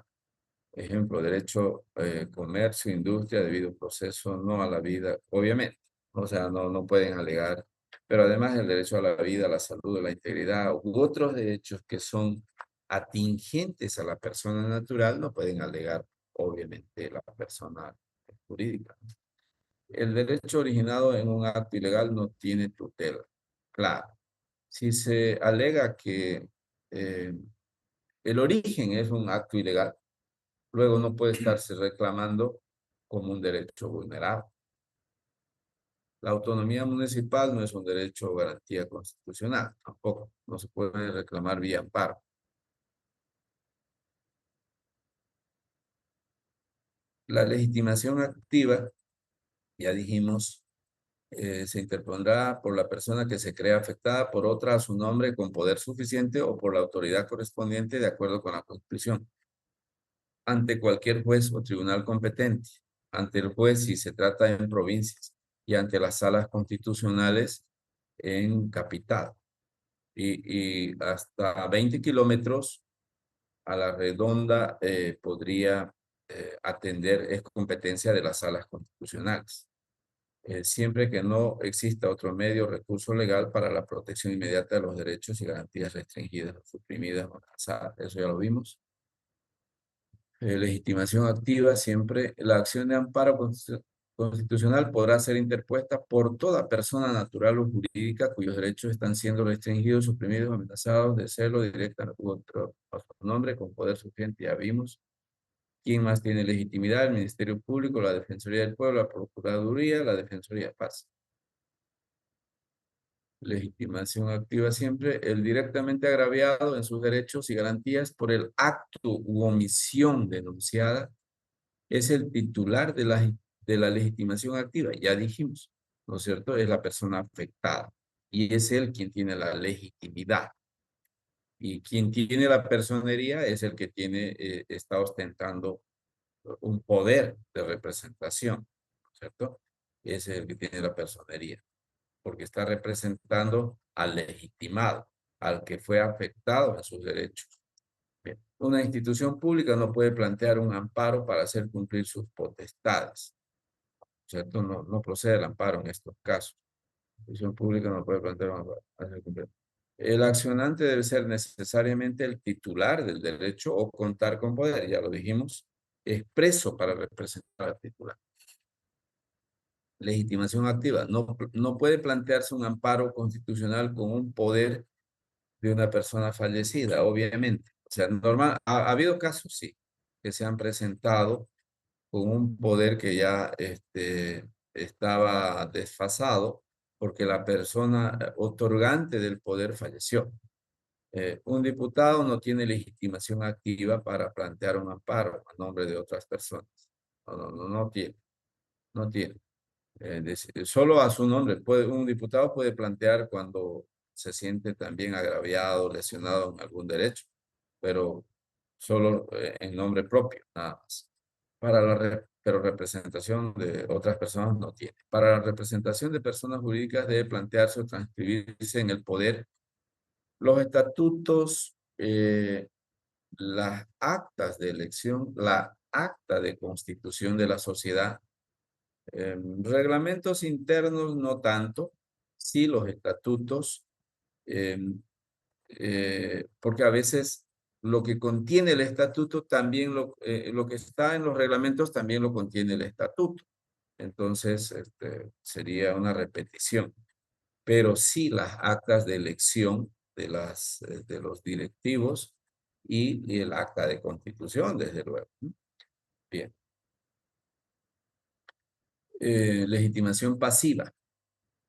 Ejemplo, derecho, comercio, industria, debido proceso, no a la vida, obviamente. O sea, no pueden alegar. Pero además el derecho a la vida, a la salud, a la integridad u otros derechos que son atingentes a la persona natural no pueden alegar, obviamente, la persona jurídica. El derecho originado en un acto ilegal no tiene tutela. Claro, si se alega que el origen es un acto ilegal, luego no puede estarse reclamando como un derecho vulnerado. La autonomía municipal no es un derecho o garantía constitucional, tampoco. No se puede reclamar vía amparo. La legitimación activa, ya dijimos, se interpondrá por la persona que se crea afectada por otra a su nombre con poder suficiente o por la autoridad correspondiente de acuerdo con la Constitución. Ante cualquier juez o tribunal competente, ante el juez si se trata en provincias y ante las salas constitucionales en capital. Y hasta 20 kilómetros a la redonda podría atender, es competencia de las salas constitucionales. Siempre que no exista otro medio o recurso legal para la protección inmediata de los derechos y garantías restringidas, suprimidas o amenazadas. Eso ya lo vimos. Legitimación activa, siempre la acción de amparo constitucional podrá ser interpuesta por toda persona natural o jurídica cuyos derechos están siendo restringidos, suprimidos, amenazados de serlo directa contra su nombre con poder suficiente. Ya vimos. ¿Quién más tiene legitimidad? El Ministerio Público, la Defensoría del Pueblo, la Procuraduría, la Defensoría de Paz. Legitimación activa siempre el directamente agraviado en sus derechos y garantías por el acto u omisión denunciada es el titular de la legitimación activa. Ya dijimos, ¿no es cierto? Es la persona afectada y es él quien tiene la legitimidad. Y quien tiene la personería es el que tiene, está ostentando un poder de representación, ¿no es cierto? Ese es el que tiene la personería, porque está representando al legitimado, al que fue afectado en sus derechos. Bien. Una institución pública no puede plantear un amparo para hacer cumplir sus potestades, ¿cierto? No procede el amparo en estos casos. La institución pública no puede plantear un amparo para hacer cumplir. El accionante debe ser necesariamente el titular del derecho o contar con poder, ya lo dijimos, expreso para representar al titular. Legitimación activa. No puede plantearse un amparo constitucional con un poder de una persona fallecida, obviamente. O sea, normal, ha habido casos, sí, que se han presentado con un poder que ya estaba desfasado porque la persona otorgante del poder falleció. Un diputado no tiene legitimación activa para plantear un amparo a nombre de otras personas. No tiene, no tiene. Solo a su nombre. Un diputado puede plantear cuando se siente también agraviado, lesionado en algún derecho, pero solo en nombre propio, nada más. Pero representación de otras personas no tiene. Para la representación de personas jurídicas debe plantearse o transcribirse en el poder los estatutos, las actas de elección, la acta de constitución de la sociedad, reglamentos internos no tanto, sí los estatutos, porque a veces lo que contiene el estatuto también lo que está en los reglamentos también lo contiene el estatuto. Entonces, sería una repetición. Pero sí las actas de elección de los directivos y el acta de constitución, desde luego. Bien. Legitimación pasiva.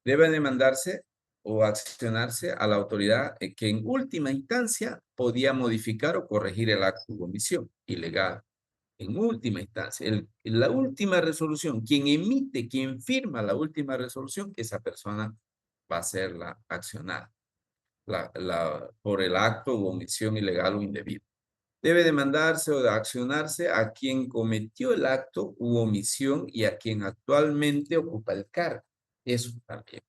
Debe demandarse o accionarse a la autoridad que en última instancia podía modificar o corregir el acto de omisión ilegal. En última instancia, la última resolución, quien emite, quien firma la última resolución, esa persona va a ser la accionada por el acto u omisión ilegal o indebida. Debe demandarse o accionarse a quien cometió el acto u omisión y a quien actualmente ocupa el cargo. Eso también.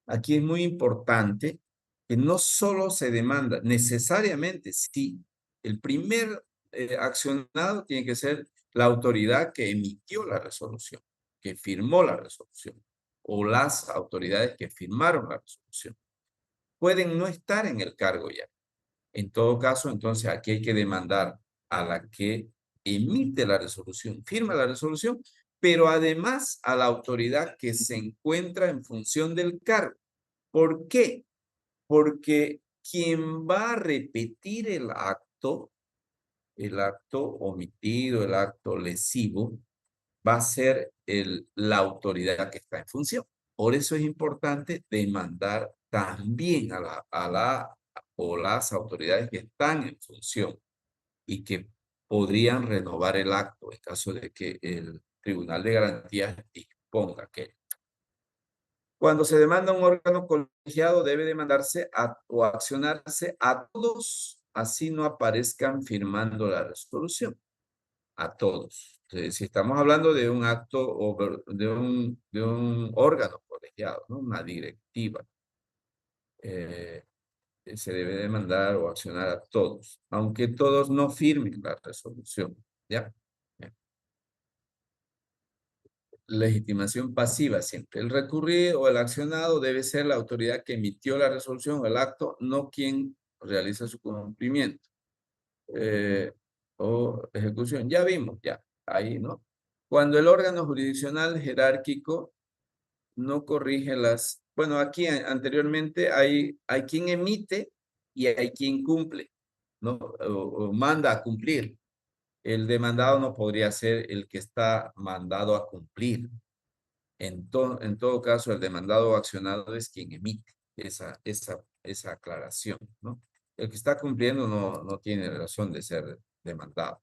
Aquí es muy importante que no solo se demanda necesariamente, sí, el primer accionado tiene que ser la autoridad que emitió la resolución, que firmó la resolución, o las autoridades que firmaron la resolución. Pueden no estar en el cargo ya. En todo caso, entonces aquí hay que demandar a la que emite la resolución, firma la resolución, pero además a la autoridad que se encuentra en función del cargo. ¿Por qué? Porque quien va a repetir el acto omitido, el acto lesivo, va a ser la autoridad que está en función. Por eso es importante demandar también a la o las autoridades que están en función y que podrían renovar el acto en caso de que el Tribunal de Garantías disponga que cuando se demanda un órgano colegiado debe demandarse o accionarse a todos, así no aparezcan firmando la resolución. A todos. Si estamos hablando de un acto o de un órgano colegiado, ¿no? Una directiva. se debe demandar o accionar a todos, aunque todos no firmen la resolución, ¿ya? Bien. Legitimación pasiva siempre. El recurrido o el accionado debe ser la autoridad que emitió la resolución o el acto, no quien realiza su cumplimiento o ejecución. Ya vimos, ya, ahí, ¿no? Cuando el órgano jurisdiccional jerárquico no corrige las... Bueno, aquí anteriormente hay quien emite y hay quien cumple, ¿no? O manda a cumplir. El demandado no podría ser el que está mandado a cumplir. En todo caso, el demandado o accionado es quien emite esa aclaración, ¿no? El que está cumpliendo no tiene razón de ser demandado.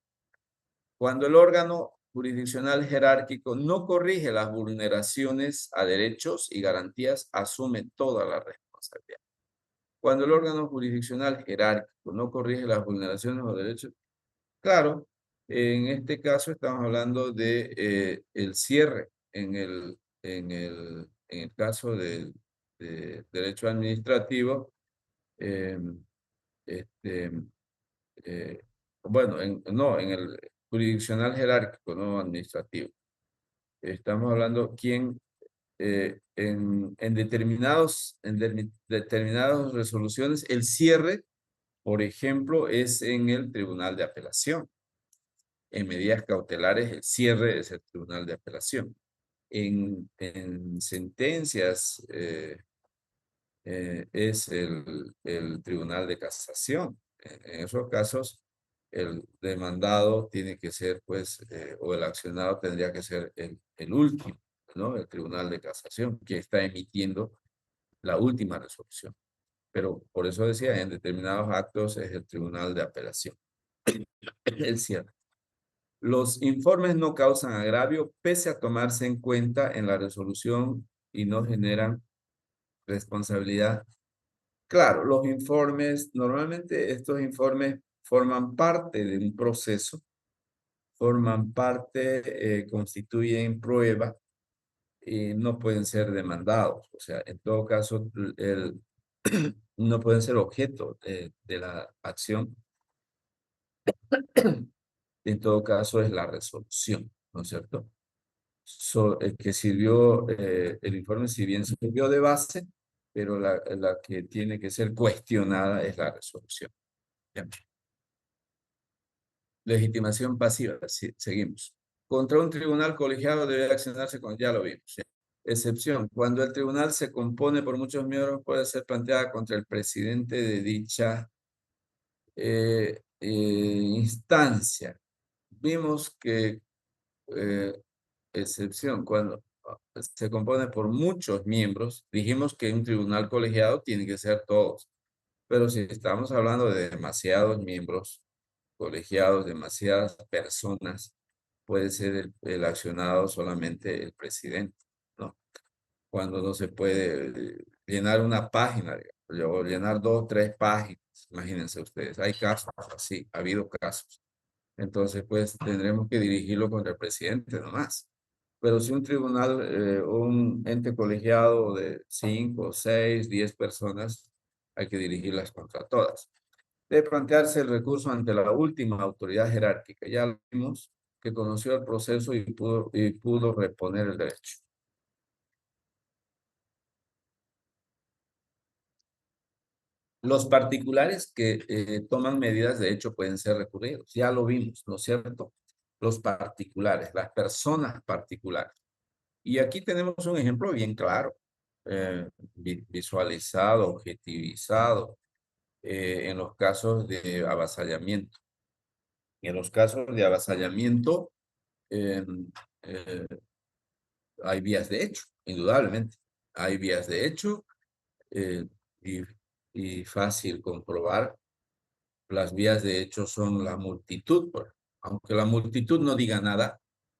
Cuando el órgano jurisdiccional jerárquico no corrige las vulneraciones a derechos y garantías, asume toda la responsabilidad. Cuando el órgano jurisdiccional jerárquico no corrige las vulneraciones o derechos, claro, en este caso estamos hablando de el cierre en el caso de derecho administrativo, eh, este, eh, bueno, no, en el jurisdiccional jerárquico, no administrativo. Estamos hablando quién en determinadas resoluciones, el cierre, por ejemplo, es en el Tribunal de Apelación. En medidas cautelares, el cierre es el Tribunal de Apelación. En sentencias es el Tribunal de Casación. En esos casos, el demandado tiene que ser, pues, o el accionado tendría que ser el último, ¿no? El Tribunal de Casación, que está emitiendo la última resolución. Pero por eso decía, en determinados actos es el Tribunal de Apelación. El cierre. Los informes no causan agravio pese a tomarse en cuenta en la resolución y no generan responsabilidad. Claro, los informes, normalmente estos informes forman parte de un proceso, forman parte, constituyen prueba y no pueden ser demandados. O sea, en todo caso, no pueden ser objeto de la acción. En todo caso, es la resolución, ¿no es cierto? El que sirvió, el informe si bien sirvió de base, pero la que tiene que ser cuestionada es la resolución. Bien. Legitimación pasiva, seguimos. Contra un tribunal colegiado debe accionarse con, ya lo vimos. ¿Sí? Excepción, cuando el tribunal se compone por muchos miembros puede ser planteada contra el presidente de dicha instancia. Vimos que excepción, cuando se compone por muchos miembros, dijimos que un tribunal colegiado tiene que ser todos, pero si estamos hablando de demasiados miembros colegiados, demasiadas personas, puede ser el accionado solamente el presidente, ¿no? Cuando no se puede llenar una página, o llenar 2 o 3 páginas, imagínense ustedes, hay casos así, ha habido casos. Entonces, pues tendremos que dirigirlo contra el presidente nomás. Pero si un tribunal o un ente colegiado de 5, 6, 10 personas, hay que dirigirlas contra todas. Debe plantearse el recurso ante la última autoridad jerárquica. Ya lo vimos que conoció el proceso y pudo reponer el derecho. Los particulares que toman medidas de hecho pueden ser recurridos. Ya lo vimos, ¿no es cierto? Los particulares, las personas particulares. Y aquí tenemos un ejemplo bien claro, visualizado, objetivizado, en los casos de avasallamiento. En los casos de avasallamiento eh, eh, hay vías de hecho, indudablemente. Hay vías de hecho eh, y, y fácil comprobar. Las vías de hecho son la multitud, aunque la multitud no diga nada,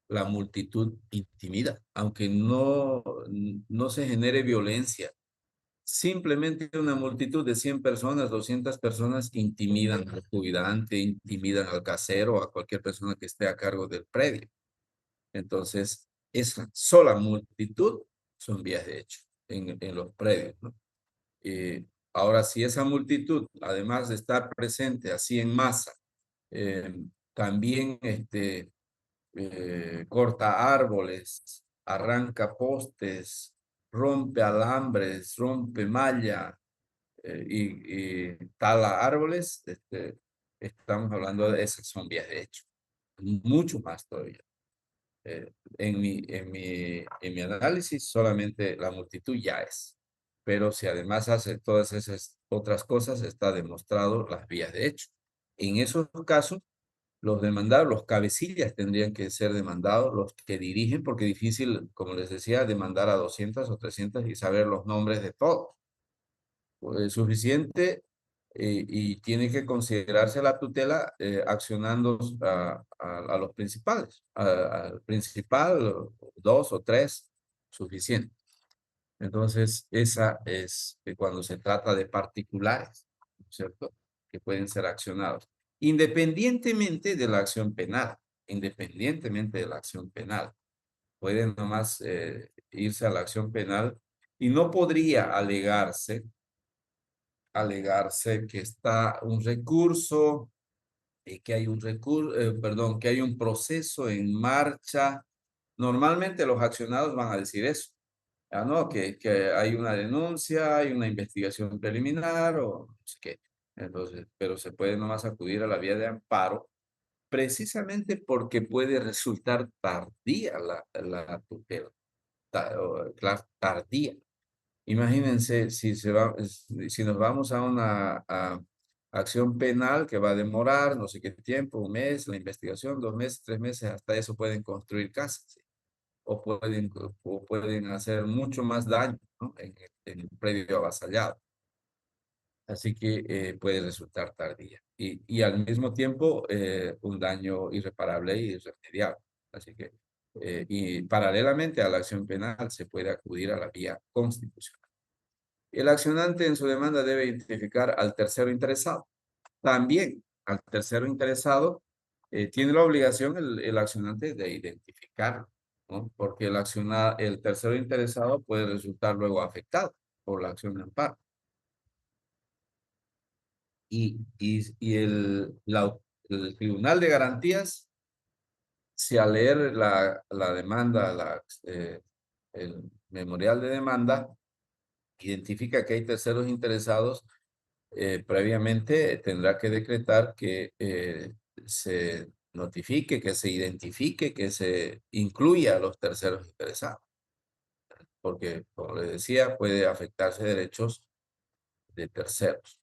la multitud intimida, aunque no se genere violencia. Simplemente una multitud de 100 personas, 200 personas intimidan al cuidante, intimidan al casero, a cualquier persona que esté a cargo del predio. Entonces, esa sola multitud son vías de hecho en los predios, ¿no? Ahora, si esa multitud, además de estar presente así en masa, también corta árboles, arranca postes, rompe alambres, rompe malla y tala árboles, estamos hablando de esas son vías de hecho. Mucho más todavía. En mi análisis, solamente la multitud ya es. Pero si además hace todas esas otras cosas, está demostrado las vías de hecho. En esos casos, los demandados, los cabecillas tendrían que ser demandados, los que dirigen, porque es difícil, como les decía, demandar a 200 o 300 y saber los nombres de todos. Pues, suficiente y tiene que considerarse la tutela accionando a los principales. Al principal, dos o tres, suficiente. Entonces, esa es cuando se trata de particulares, ¿no es cierto? Que pueden ser accionados. Independientemente de la acción penal, independientemente de la acción penal, pueden nomás irse a la acción penal y no podría alegarse que está un recurso, que hay un recurso, perdón, que hay un proceso en marcha. Normalmente los accionados van a decir eso. Ah, no, que hay una denuncia, hay una investigación preliminar o no sé qué. Entonces, pero se puede nomás acudir a la vía de amparo precisamente porque puede resultar tardía la tutela, claro, tardía. Imagínense si nos vamos a una acción penal que va a demorar no sé qué tiempo, un mes, la investigación, 2 meses, 3 meses, hasta eso pueden construir casas, ¿sí? o pueden hacer mucho más daño, ¿no? En el predio avasallado. Así que puede resultar tardía. Y al mismo tiempo un daño irreparable y irremediable. Así que, y paralelamente a la acción penal se puede acudir a la vía constitucional. El accionante en su demanda debe identificar al tercero interesado. También al tercero interesado tiene la obligación el accionante de identificarlo, ¿no? Porque el tercero interesado puede resultar luego afectado por la acción de amparo. Y el Tribunal de Garantías, si al leer la demanda, el memorial de demanda, identifica que hay terceros interesados, previamente tendrá que decretar que se notifique, que se identifique, que se incluya a los terceros interesados. Porque, como les decía, puede afectarse derechos de terceros.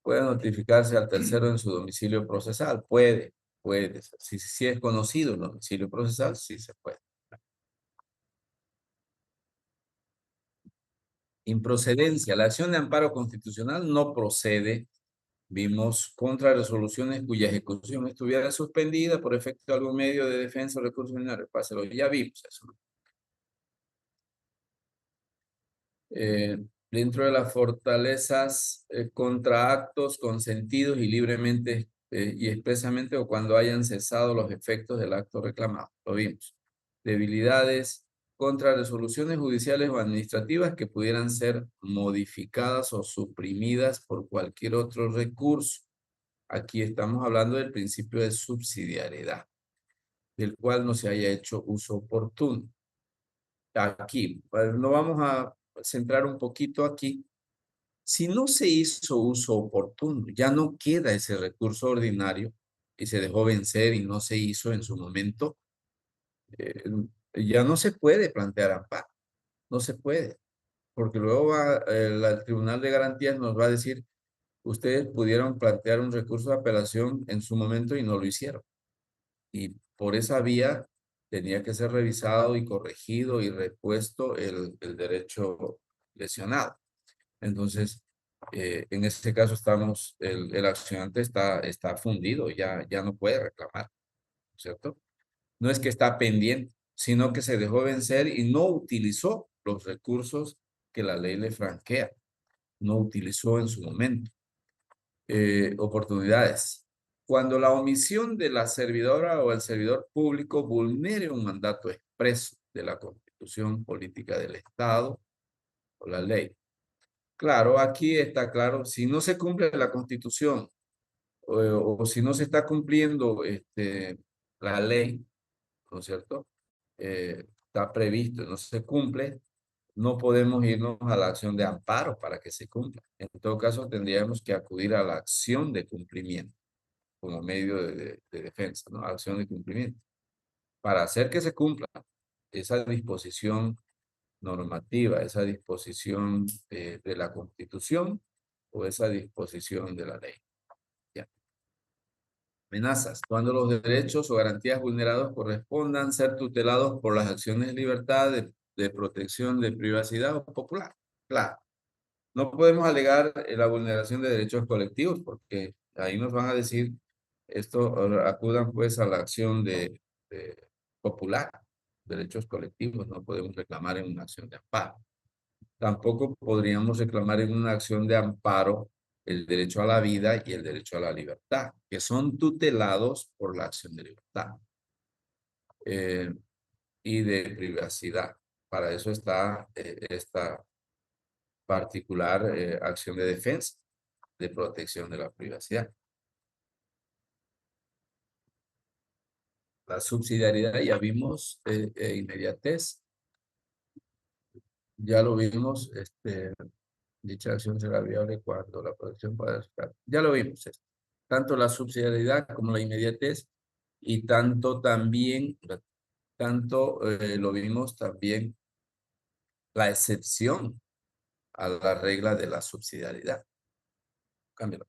Puede notificarse al tercero en su domicilio procesal. Puede. Si es conocido el domicilio procesal, sí se puede. Improcedencia. La acción de amparo constitucional no procede. Vimos contra resoluciones cuya ejecución estuviera suspendida por efecto de algún medio de defensa o recurso ordinario. Pásalo, ya vimos eso. Dentro de las fortalezas contra actos consentidos y libremente y expresamente o cuando hayan cesado los efectos del acto reclamado. Lo vimos. Debilidades contra resoluciones judiciales o administrativas que pudieran ser modificadas o suprimidas por cualquier otro recurso. Aquí estamos hablando del principio de subsidiariedad, del cual no se haya hecho uso oportuno. Aquí, nos vamos a centrar un poquito aquí. Si no se hizo uso oportuno, ya no queda ese recurso ordinario y se dejó vencer y no se hizo en su momento, eh, ya no se puede plantear amparo, no se puede, porque luego el Tribunal de Garantías nos va a decir, ustedes pudieron plantear un recurso de apelación en su momento y no lo hicieron. Y por esa vía tenía que ser revisado y corregido y repuesto el derecho lesionado. Entonces, en este caso el accionante está fundido, ya no puede reclamar, ¿cierto? No es que está pendiente, sino que se dejó vencer y no utilizó los recursos que la ley le franquea, no utilizó en su momento. Oportunidades. Cuando la omisión de la servidora o el servidor público vulnere un mandato expreso de la Constitución Política del Estado o la ley. Claro, aquí está claro, si no se cumple la Constitución o si no se está cumpliendo la ley, ¿no es cierto? Está previsto, no se cumple, no podemos irnos a la acción de amparo para que se cumpla. En todo caso, tendríamos que acudir a la acción de cumplimiento como medio de defensa, ¿no? Acción de cumplimiento. Para hacer que se cumpla esa disposición normativa, esa disposición de la Constitución o esa disposición de la ley. Ya. Amenazas. Cuando los derechos o garantías vulnerados correspondan ser tutelados por las acciones de libertad, de protección, de privacidad o popular. Claro. No podemos alegar la vulneración de derechos colectivos porque ahí nos van a decir esto, acudan pues a la acción de popular, derechos colectivos, no podemos reclamar en una acción de amparo. Tampoco podríamos reclamar en una acción de amparo el derecho a la vida y el derecho a la libertad, que son tutelados por la acción de libertad y de privacidad. Para eso está esta particular acción de defensa, de protección de la privacidad. La subsidiariedad ya vimos, inmediatez, ya lo vimos, dicha acción será viable cuando la protección pueda estar. Ya lo vimos, esto. Tanto la subsidiariedad como la inmediatez y tanto también, lo vimos también la excepción a la regla de la subsidiariedad. Cámbialo.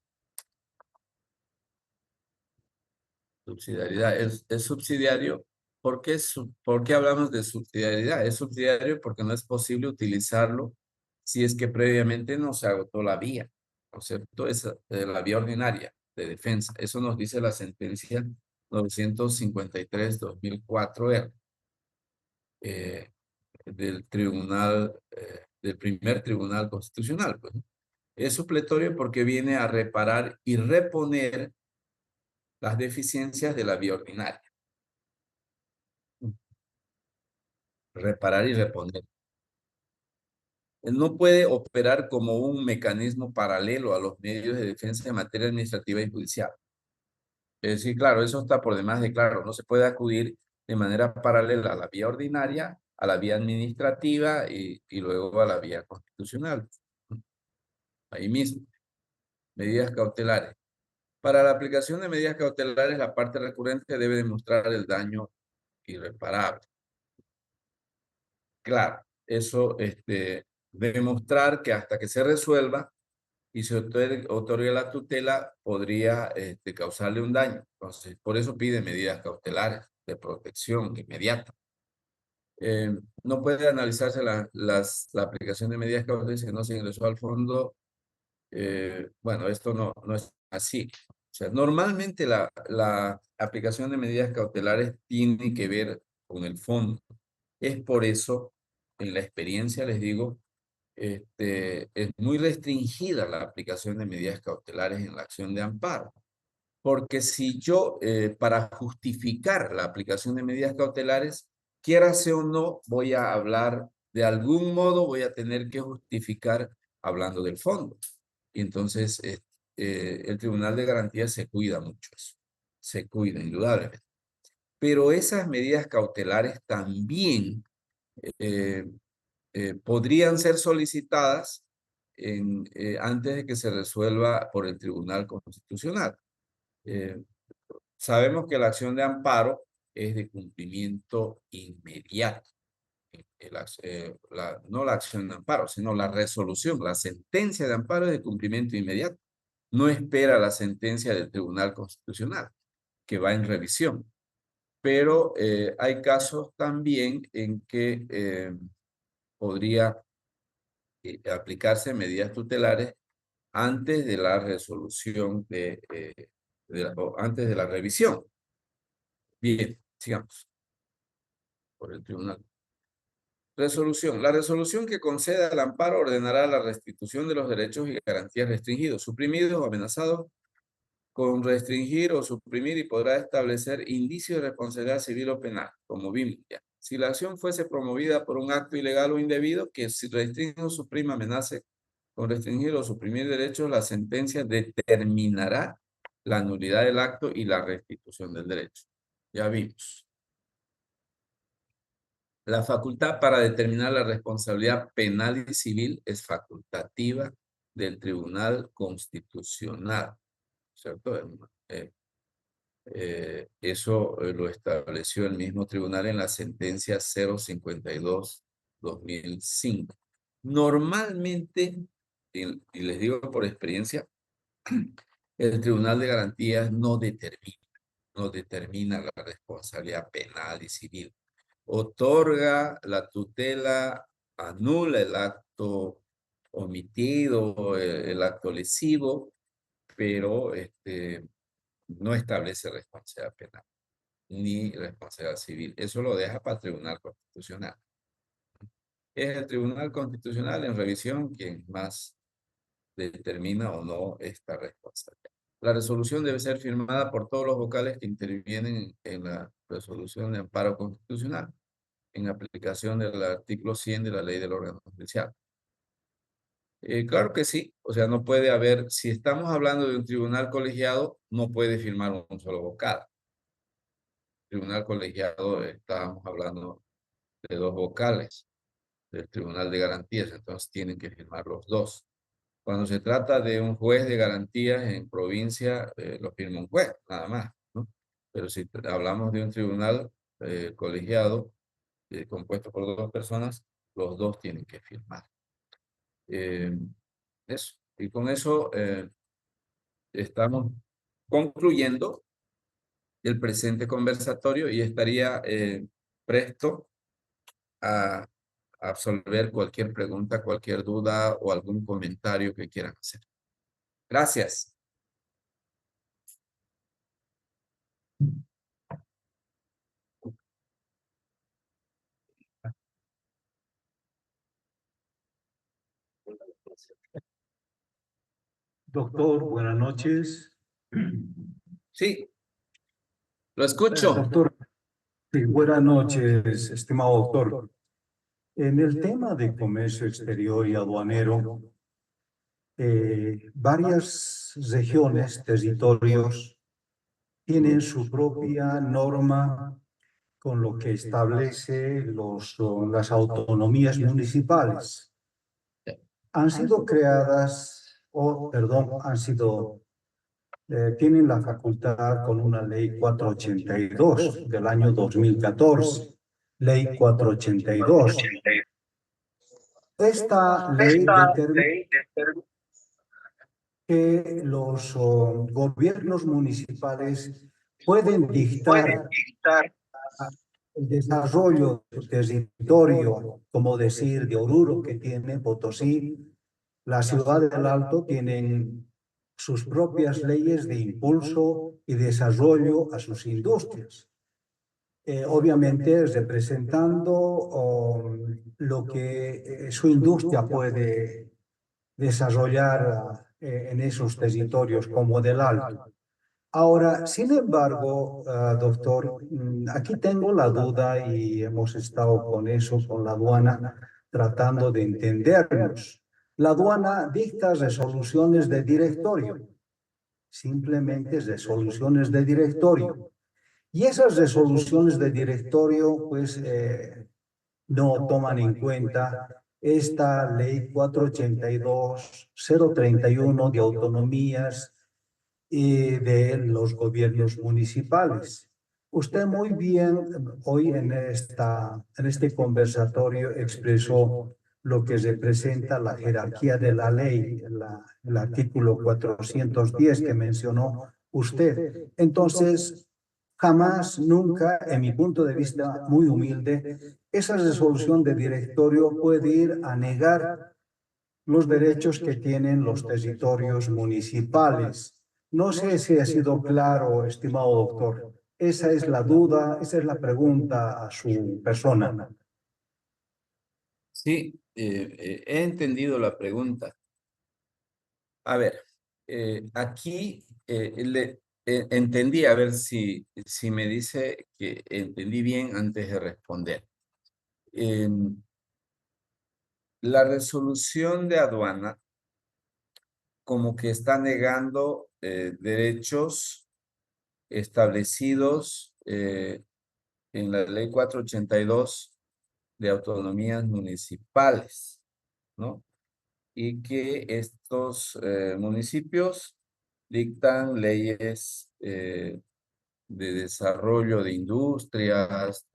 Subsidiariedad. Es subsidiario. ¿Por qué hablamos de subsidiariedad? Es subsidiario porque no es posible utilizarlo si es que previamente no se agotó la vía, ¿no es cierto? Es la vía ordinaria de defensa. Eso nos dice la sentencia 953-2004R del tribunal, del primer tribunal constitucional. Pues, ¿no? Es supletorio porque viene a reparar y reponer las deficiencias de la vía ordinaria. Reparar y reponer. No puede operar como un mecanismo paralelo a los medios de defensa en materia administrativa y judicial. Es decir, claro, eso está por demás de claro. No se puede acudir de manera paralela a la vía ordinaria, a la vía administrativa y luego a la vía constitucional. Ahí mismo. Medidas cautelares. Para la aplicación de medidas cautelares, la parte recurrente debe demostrar el daño irreparable. Claro, eso demostrar que hasta que se resuelva y se otorgue la tutela, podría causarle un daño. Entonces, por eso pide medidas cautelares de protección inmediata. No puede analizarse la aplicación de medidas cautelares si no se ingresó al fondo. Bueno, esto no es así. O sea, normalmente la aplicación de medidas cautelares tiene que ver con el fondo. Es por eso, en la experiencia les digo, es muy restringida la aplicación de medidas cautelares en la acción de amparo. Porque si yo, para justificar la aplicación de medidas cautelares, quiera o no, voy a hablar, de algún modo voy a tener que justificar hablando del fondo. Y entonces el Tribunal de Garantías se cuida mucho eso. Se cuida, indudablemente. Pero esas medidas cautelares también podrían ser solicitadas antes de que se resuelva por el Tribunal Constitucional. Sabemos que la acción de amparo es de cumplimiento inmediato. No la acción de amparo, sino la resolución, la sentencia de amparo es de cumplimiento inmediato. No espera la sentencia del Tribunal Constitucional, que va en revisión. Pero hay casos también en que podría aplicarse medidas tutelares antes de la resolución o antes de la revisión. Bien, sigamos por el tribunal. Resolución. La resolución que conceda el amparo ordenará la restitución de los derechos y garantías restringidos, suprimidos o amenazados con restringir o suprimir y podrá establecer indicios de responsabilidad civil o penal, como vimos ya. Si la acción fuese promovida por un acto ilegal o indebido, que si restringe o suprime, amenace con restringir o suprimir derechos, la sentencia determinará la nulidad del acto y la restitución del derecho. Ya vimos. La facultad para determinar la responsabilidad penal y civil es facultativa del Tribunal Constitucional, ¿cierto? Eso lo estableció el mismo tribunal en la sentencia 052-2005. Normalmente, y les digo por experiencia, el Tribunal de Garantías no determina la responsabilidad penal y civil. Otorga la tutela, anula el acto omitido, el acto lesivo, pero no establece responsabilidad penal ni responsabilidad civil. Eso lo deja para el Tribunal Constitucional. Es el Tribunal Constitucional en revisión quien más determina o no esta responsabilidad. La resolución debe ser firmada por todos los vocales que intervienen en la resolución de amparo constitucional, en aplicación del artículo 100 de la ley del órgano judicial. Claro que sí, o sea, no puede haber, si estamos hablando de un tribunal colegiado, no puede firmar un solo vocal. Tribunal colegiado, estábamos hablando de 2 vocales del Tribunal de Garantías, entonces tienen que firmar los 2. Cuando se trata de un juez de garantías en provincia, lo firma un juez, nada más, ¿no? Pero si hablamos de un tribunal colegiado, compuesto por 2 personas, los 2 tienen que firmar. Eso. Y con eso estamos concluyendo el presente conversatorio y estaría presto a absolver cualquier pregunta, cualquier duda o algún comentario que quieran hacer. Gracias. Doctor, buenas noches. Sí, lo escucho. Doctor, sí, buenas noches, estimado doctor. En el tema de comercio exterior y aduanero, varias regiones, territorios, tienen su propia norma con lo que establece las autonomías municipales. Han sido creadas, tienen la facultad con una ley 482 del año 2014, ley 482. Esta ley determina que los gobiernos municipales pueden dictar el desarrollo del territorio, como decir, de Oruro, que tiene Potosí, la ciudad del Alto, tienen sus propias leyes de impulso y desarrollo a sus industrias. Obviamente representando lo que su industria puede desarrollar en esos territorios como del Alto. Ahora, sin embargo, doctor, aquí tengo la duda y hemos estado con eso, con la aduana, tratando de entendernos. La aduana dicta resoluciones de directorio, simplemente resoluciones de directorio. Y esas resoluciones de directorio, pues, no toman en cuenta esta ley 482-031 de autonomías y de los gobiernos municipales. Usted muy bien hoy en este conversatorio expresó lo que representa la jerarquía de la ley, el artículo 410 que mencionó usted. Entonces, jamás, nunca, en mi punto de vista muy humilde, esa resolución de directorio puede ir a negar los derechos que tienen los territorios municipales. No sé si ha sido claro, estimado doctor. Esa es la duda, esa es la pregunta a su persona. Sí, he entendido la pregunta. A ver, aquí entendí, a ver si me dice que entendí bien antes de responder. La resolución de aduana como que está negando derechos establecidos en la ley 482 de autonomías municipales, ¿no? Y que estos municipios dictan leyes de desarrollo de industrias,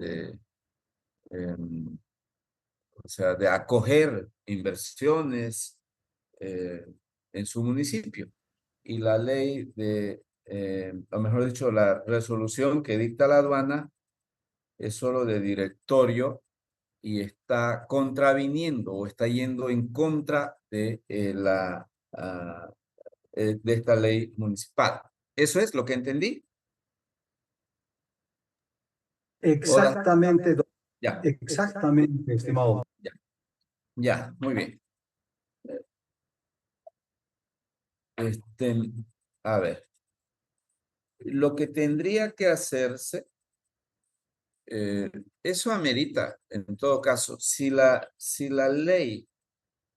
o sea, de acoger inversiones en su municipio. Y la ley o mejor dicho, la resolución que dicta la aduana es solo de directorio y está contraviniendo o está yendo en contra de de esta ley municipal. ¿Eso es lo que entendí? Hola. Exactamente, Ya, exactamente, estimado. ya, muy bien. Este, a ver, lo que tendría que hacerse, eso amerita, en todo caso, si la ley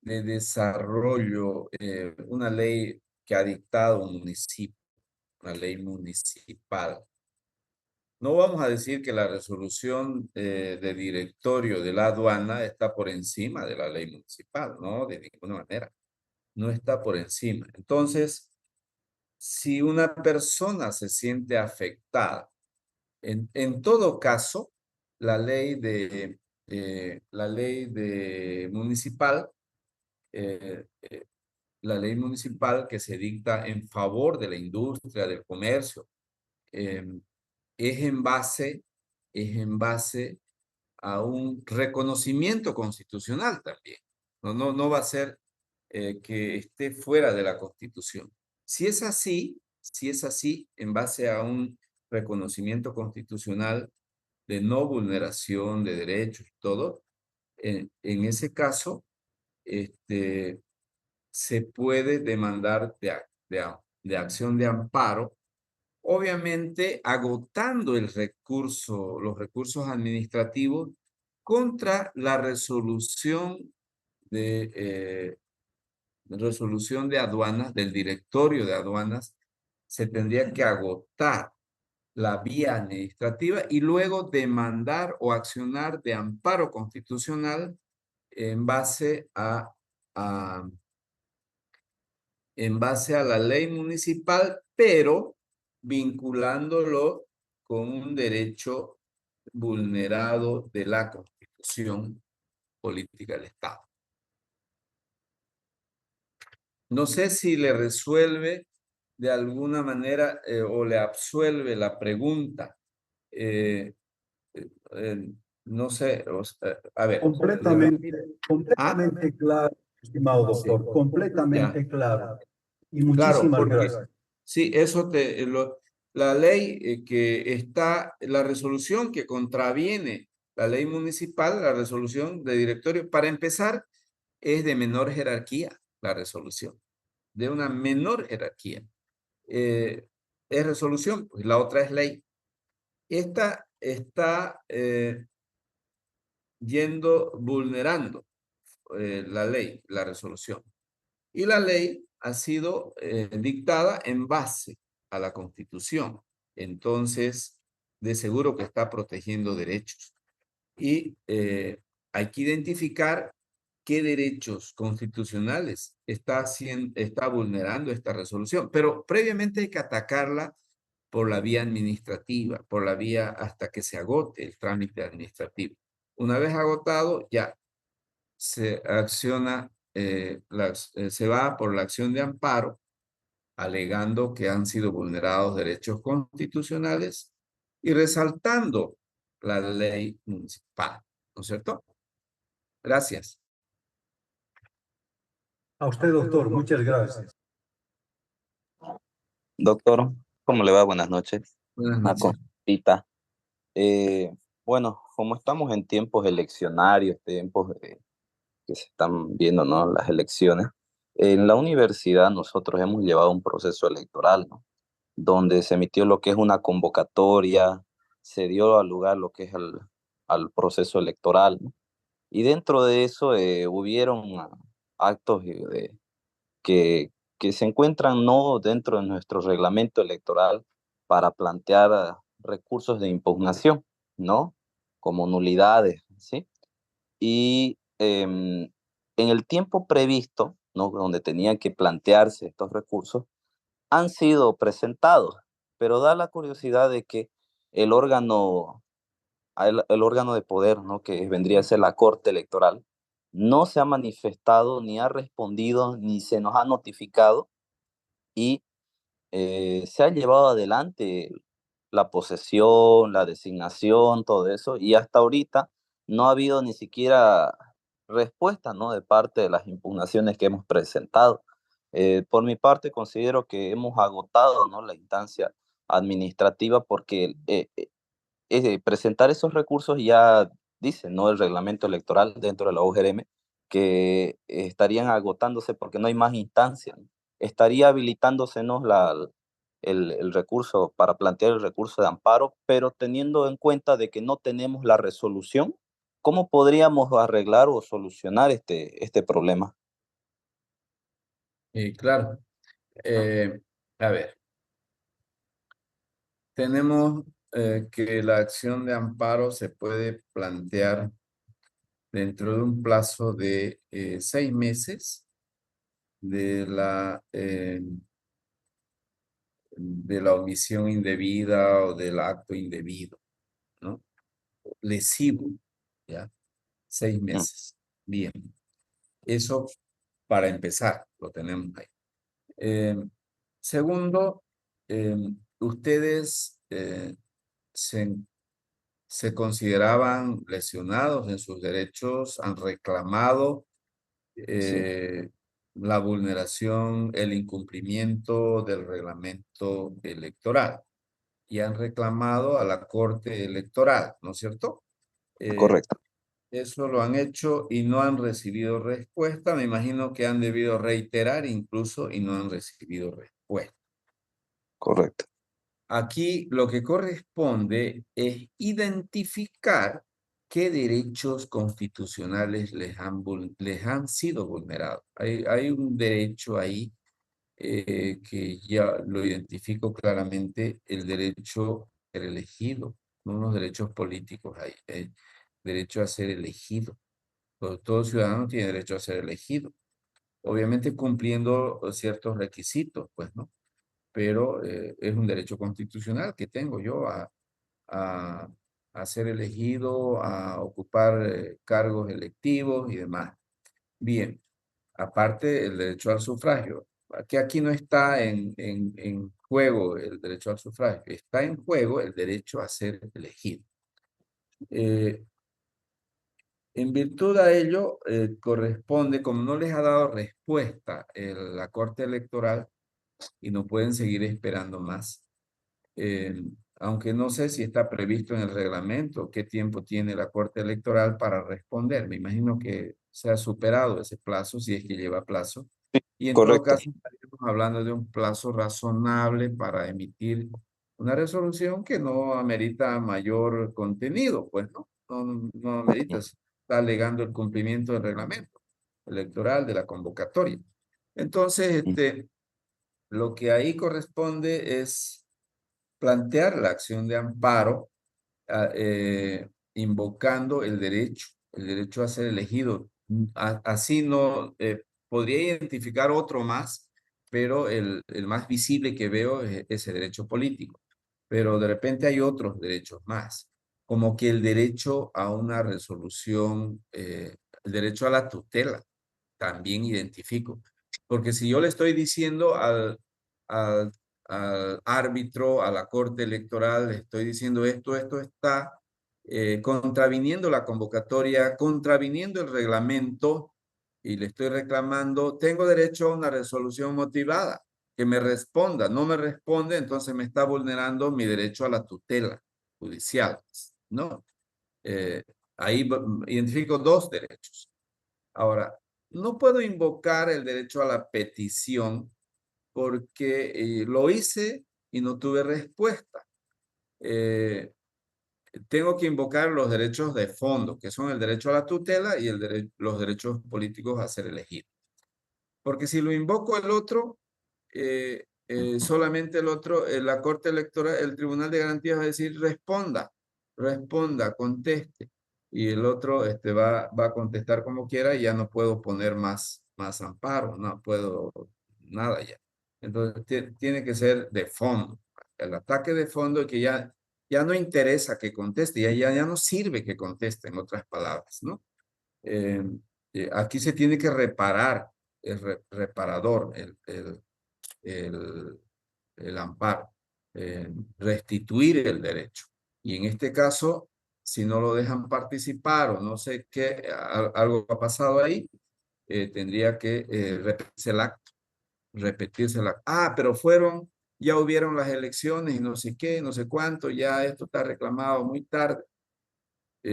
de desarrollo, una ley que ha dictado un municipio, una ley municipal, no vamos a decir que la resolución de directorio de la aduana está por encima de la ley municipal, no, de ninguna manera, no está por encima. Entonces, si una persona se siente afectada, en todo caso, la ley de municipal, eh, eh, la ley municipal que se dicta en favor de la industria, del comercio, eh, es es en base a un reconocimiento constitucional también. No va a ser que esté fuera de la Constitución. Si es así, en base a un reconocimiento constitucional de no vulneración de derechos y todo, en ese caso, se puede demandar de acción de amparo, obviamente agotando los recursos administrativos contra la resolución de aduanas, del directorio de aduanas. Se tendría que agotar la vía administrativa y luego demandar o accionar de amparo constitucional en base a en base a la ley municipal, pero vinculándolo con un derecho vulnerado de la Constitución Política del Estado. No sé si le resuelve de alguna manera o le absuelve la pregunta. Eh, no sé, a ver. Completamente claro, estimado doctor, Sí, ya. completamente claro. Y Claro, muchísimas porque gracias. sí, la ley que está, la resolución que contraviene la ley municipal, la resolución de directorio, para empezar, es de menor jerarquía, la resolución, de una menor jerarquía. Es resolución, pues la otra es ley. Esta está vulnerando la ley, la resolución. Y la ley ha sido dictada en base a la Constitución. Entonces, de seguro que está protegiendo derechos. Y hay que identificar qué derechos constitucionales está vulnerando esta resolución. Pero previamente hay que atacarla por la vía administrativa, por la vía hasta que se agote el trámite administrativo. Una vez agotado, ya se acciona, se va por la acción de amparo, alegando que han sido vulnerados derechos constitucionales y resaltando la ley municipal, ¿no es cierto? Gracias. A usted, doctor, muchas gracias. Doctor, ¿cómo le va? Buenas noches. Buenas Una noches. consultita. Bueno, como estamos en tiempos eleccionarios, que se están viendo, ¿no? Las elecciones, en la universidad nosotros hemos llevado un proceso electoral, ¿no? Donde se emitió lo que es una convocatoria, se dio al lugar lo que es al proceso electoral, ¿no? Y dentro de eso hubieron actos que que se encuentran no dentro de nuestro reglamento electoral para plantear recursos de impugnación, ¿no? Como nulidades, ¿sí? Y en el tiempo previsto, ¿no? Donde tenían que plantearse estos recursos, han sido presentados, pero da la curiosidad de que el órgano, el órgano de poder, ¿no? Que vendría a ser la Corte Electoral, no se ha manifestado, ni ha respondido, ni se nos ha notificado, y se ha llevado adelante la posesión, la designación, todo eso, y hasta ahorita no ha habido ni siquiera respuesta, ¿no? De parte de las impugnaciones que hemos presentado. Por mi parte, considero que hemos agotado, ¿no? La instancia administrativa porque presentar esos recursos ya dice, ¿no? El reglamento electoral dentro de la UGRM que estarían agotándose porque no hay más instancias, ¿no? Estaría habilitándosenos el recurso para plantear el recurso de amparo, pero teniendo en cuenta de que no tenemos la resolución, ¿cómo podríamos arreglar o solucionar este problema? Claro. A ver, tenemos que la acción de amparo se puede plantear dentro de un plazo de 6 meses de la omisión indebida o del acto indebido, ¿no? Lesivo, ¿ya? 6 Mm, meses. Bien. Eso para empezar, lo tenemos ahí. Segundo, ustedes se consideraban lesionados en sus derechos, han reclamado sí, la vulneración, el incumplimiento del reglamento electoral y han reclamado a la Corte Electoral, ¿no es cierto? correcto, Eso lo han hecho y no han recibido respuesta. Me imagino que han debido reiterar incluso y no han recibido respuesta. correcto. Aquí lo que corresponde es identificar qué derechos constitucionales les han sido vulnerados. Hay un derecho ahí que ya lo identifico claramente, el derecho a ser elegido, no unos derechos políticos ahí, el derecho a ser elegido. Todo ciudadano tiene derecho a ser elegido, obviamente cumpliendo ciertos requisitos, pues, ¿no? Pero es un derecho constitucional que tengo yo a, a ser elegido, a ocupar cargos electivos y demás. Bien, aparte el derecho al sufragio, que aquí no está en juego el derecho al sufragio, está en juego el derecho a ser elegido. Eh, En virtud a ello, corresponde, como no les ha dado respuesta la Corte Electoral y no pueden seguir esperando más, aunque no sé si está previsto en el reglamento qué tiempo tiene la Corte Electoral para responder. Me imagino que se ha superado ese plazo, si es que lleva plazo. Y en todo Correcto. caso, estaríamos hablando de un plazo razonable para emitir una resolución que no amerita mayor contenido, pues no amerita, se está alegando el cumplimiento del reglamento electoral de la convocatoria. Entonces, lo que ahí corresponde es plantear la acción de amparo invocando el derecho a ser elegido. Así no, podría identificar otro más, pero el más visible que veo es ese derecho político. Pero de repente hay otros derechos más, como que el derecho a una resolución, el derecho a la tutela, también identifico. Porque si yo le estoy diciendo al al árbitro, a la Corte Electoral, le estoy diciendo esto está contraviniendo la convocatoria, contraviniendo el reglamento y le estoy reclamando, tengo derecho a una resolución motivada, que me responda, no me responde, entonces me está vulnerando mi derecho a la tutela judicial, ¿no? Eh, ahí identifico dos derechos. Ahora, no puedo invocar el derecho a la petición porque lo hice y no tuve respuesta. Tengo que invocar los derechos de fondo, que son el derecho a la tutela y los derechos políticos a ser elegido. Porque si lo invoco el otro, solamente la Corte Electoral, el Tribunal de Garantías va a decir responda, conteste. Y el otro va a contestar como quiera y ya no puedo poner más amparo, no puedo nada ya. Entonces tiene que ser de fondo. El ataque de fondo es que ya no interesa que conteste, ya no sirve que conteste, en otras palabras, ¿no? Aquí se tiene que reparar, el reparador, el amparo, restituir el derecho. Y en este caso, si no lo dejan participar o no sé qué, algo ha pasado ahí, tendría que repetirse el acto. Ah, pero ya hubieron las elecciones y no sé qué, no sé cuánto, ya esto está reclamado muy tarde.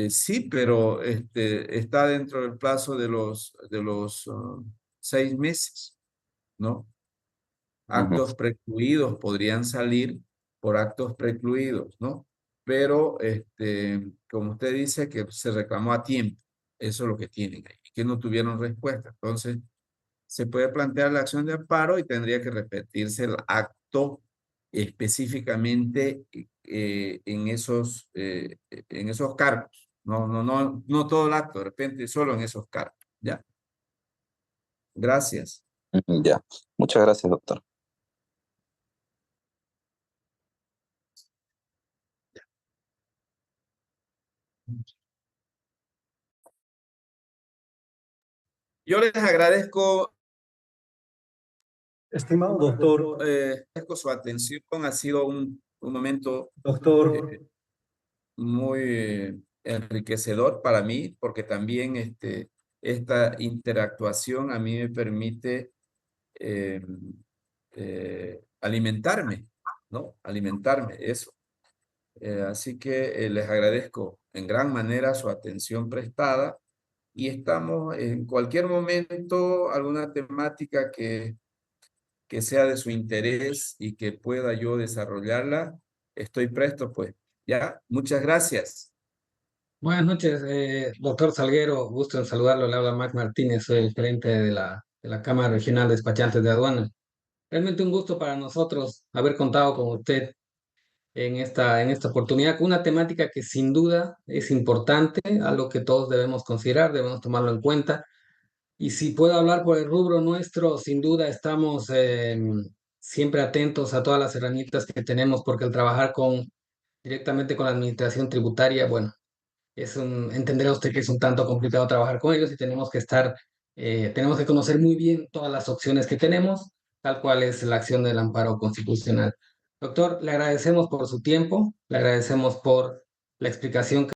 Sí, pero está dentro del plazo de los 6 meses, ¿no? Actos precluidos podrían salir por actos precluidos, ¿no? Pero, como usted dice, que se reclamó a tiempo. Eso es lo que tienen ahí, que no tuvieron respuesta. Entonces, se puede plantear la acción de amparo y tendría que repetirse el acto específicamente en esos cargos. No todo el acto, de repente solo en esos cargos. ¿Ya? Gracias. Ya, muchas gracias, doctor. Yo les agradezco, Estimado doctor, agradezco su atención. Ha sido un momento doctor, muy enriquecedor para mí, porque también esta interactuación a mí me permite eh, alimentarme, ¿no? Alimentarme, eso. Así que les agradezco en gran manera su atención prestada y estamos en cualquier momento, alguna temática que sea de su interés y que pueda yo desarrollarla, estoy presto, pues. Ya, muchas gracias. Buenas noches, doctor Salguero. Gusto en saludarlo. Le habla Mac Martínez, soy el gerente de la Cámara Regional de Despachantes de Aduanas. Realmente un gusto para nosotros haber contado con usted en esta oportunidad con una temática que sin duda es importante, algo que todos debemos considerar, debemos tomarlo en cuenta. Y si puedo hablar por el rubro nuestro, sin duda estamos siempre atentos a todas las herramientas que tenemos, porque al trabajar directamente con la administración tributaria, bueno, entenderá usted que es un tanto complicado trabajar con ellos y tenemos que conocer muy bien todas las opciones que tenemos, tal cual es la acción del amparo constitucional. Doctor, le agradecemos por su tiempo, le agradecemos por la explicación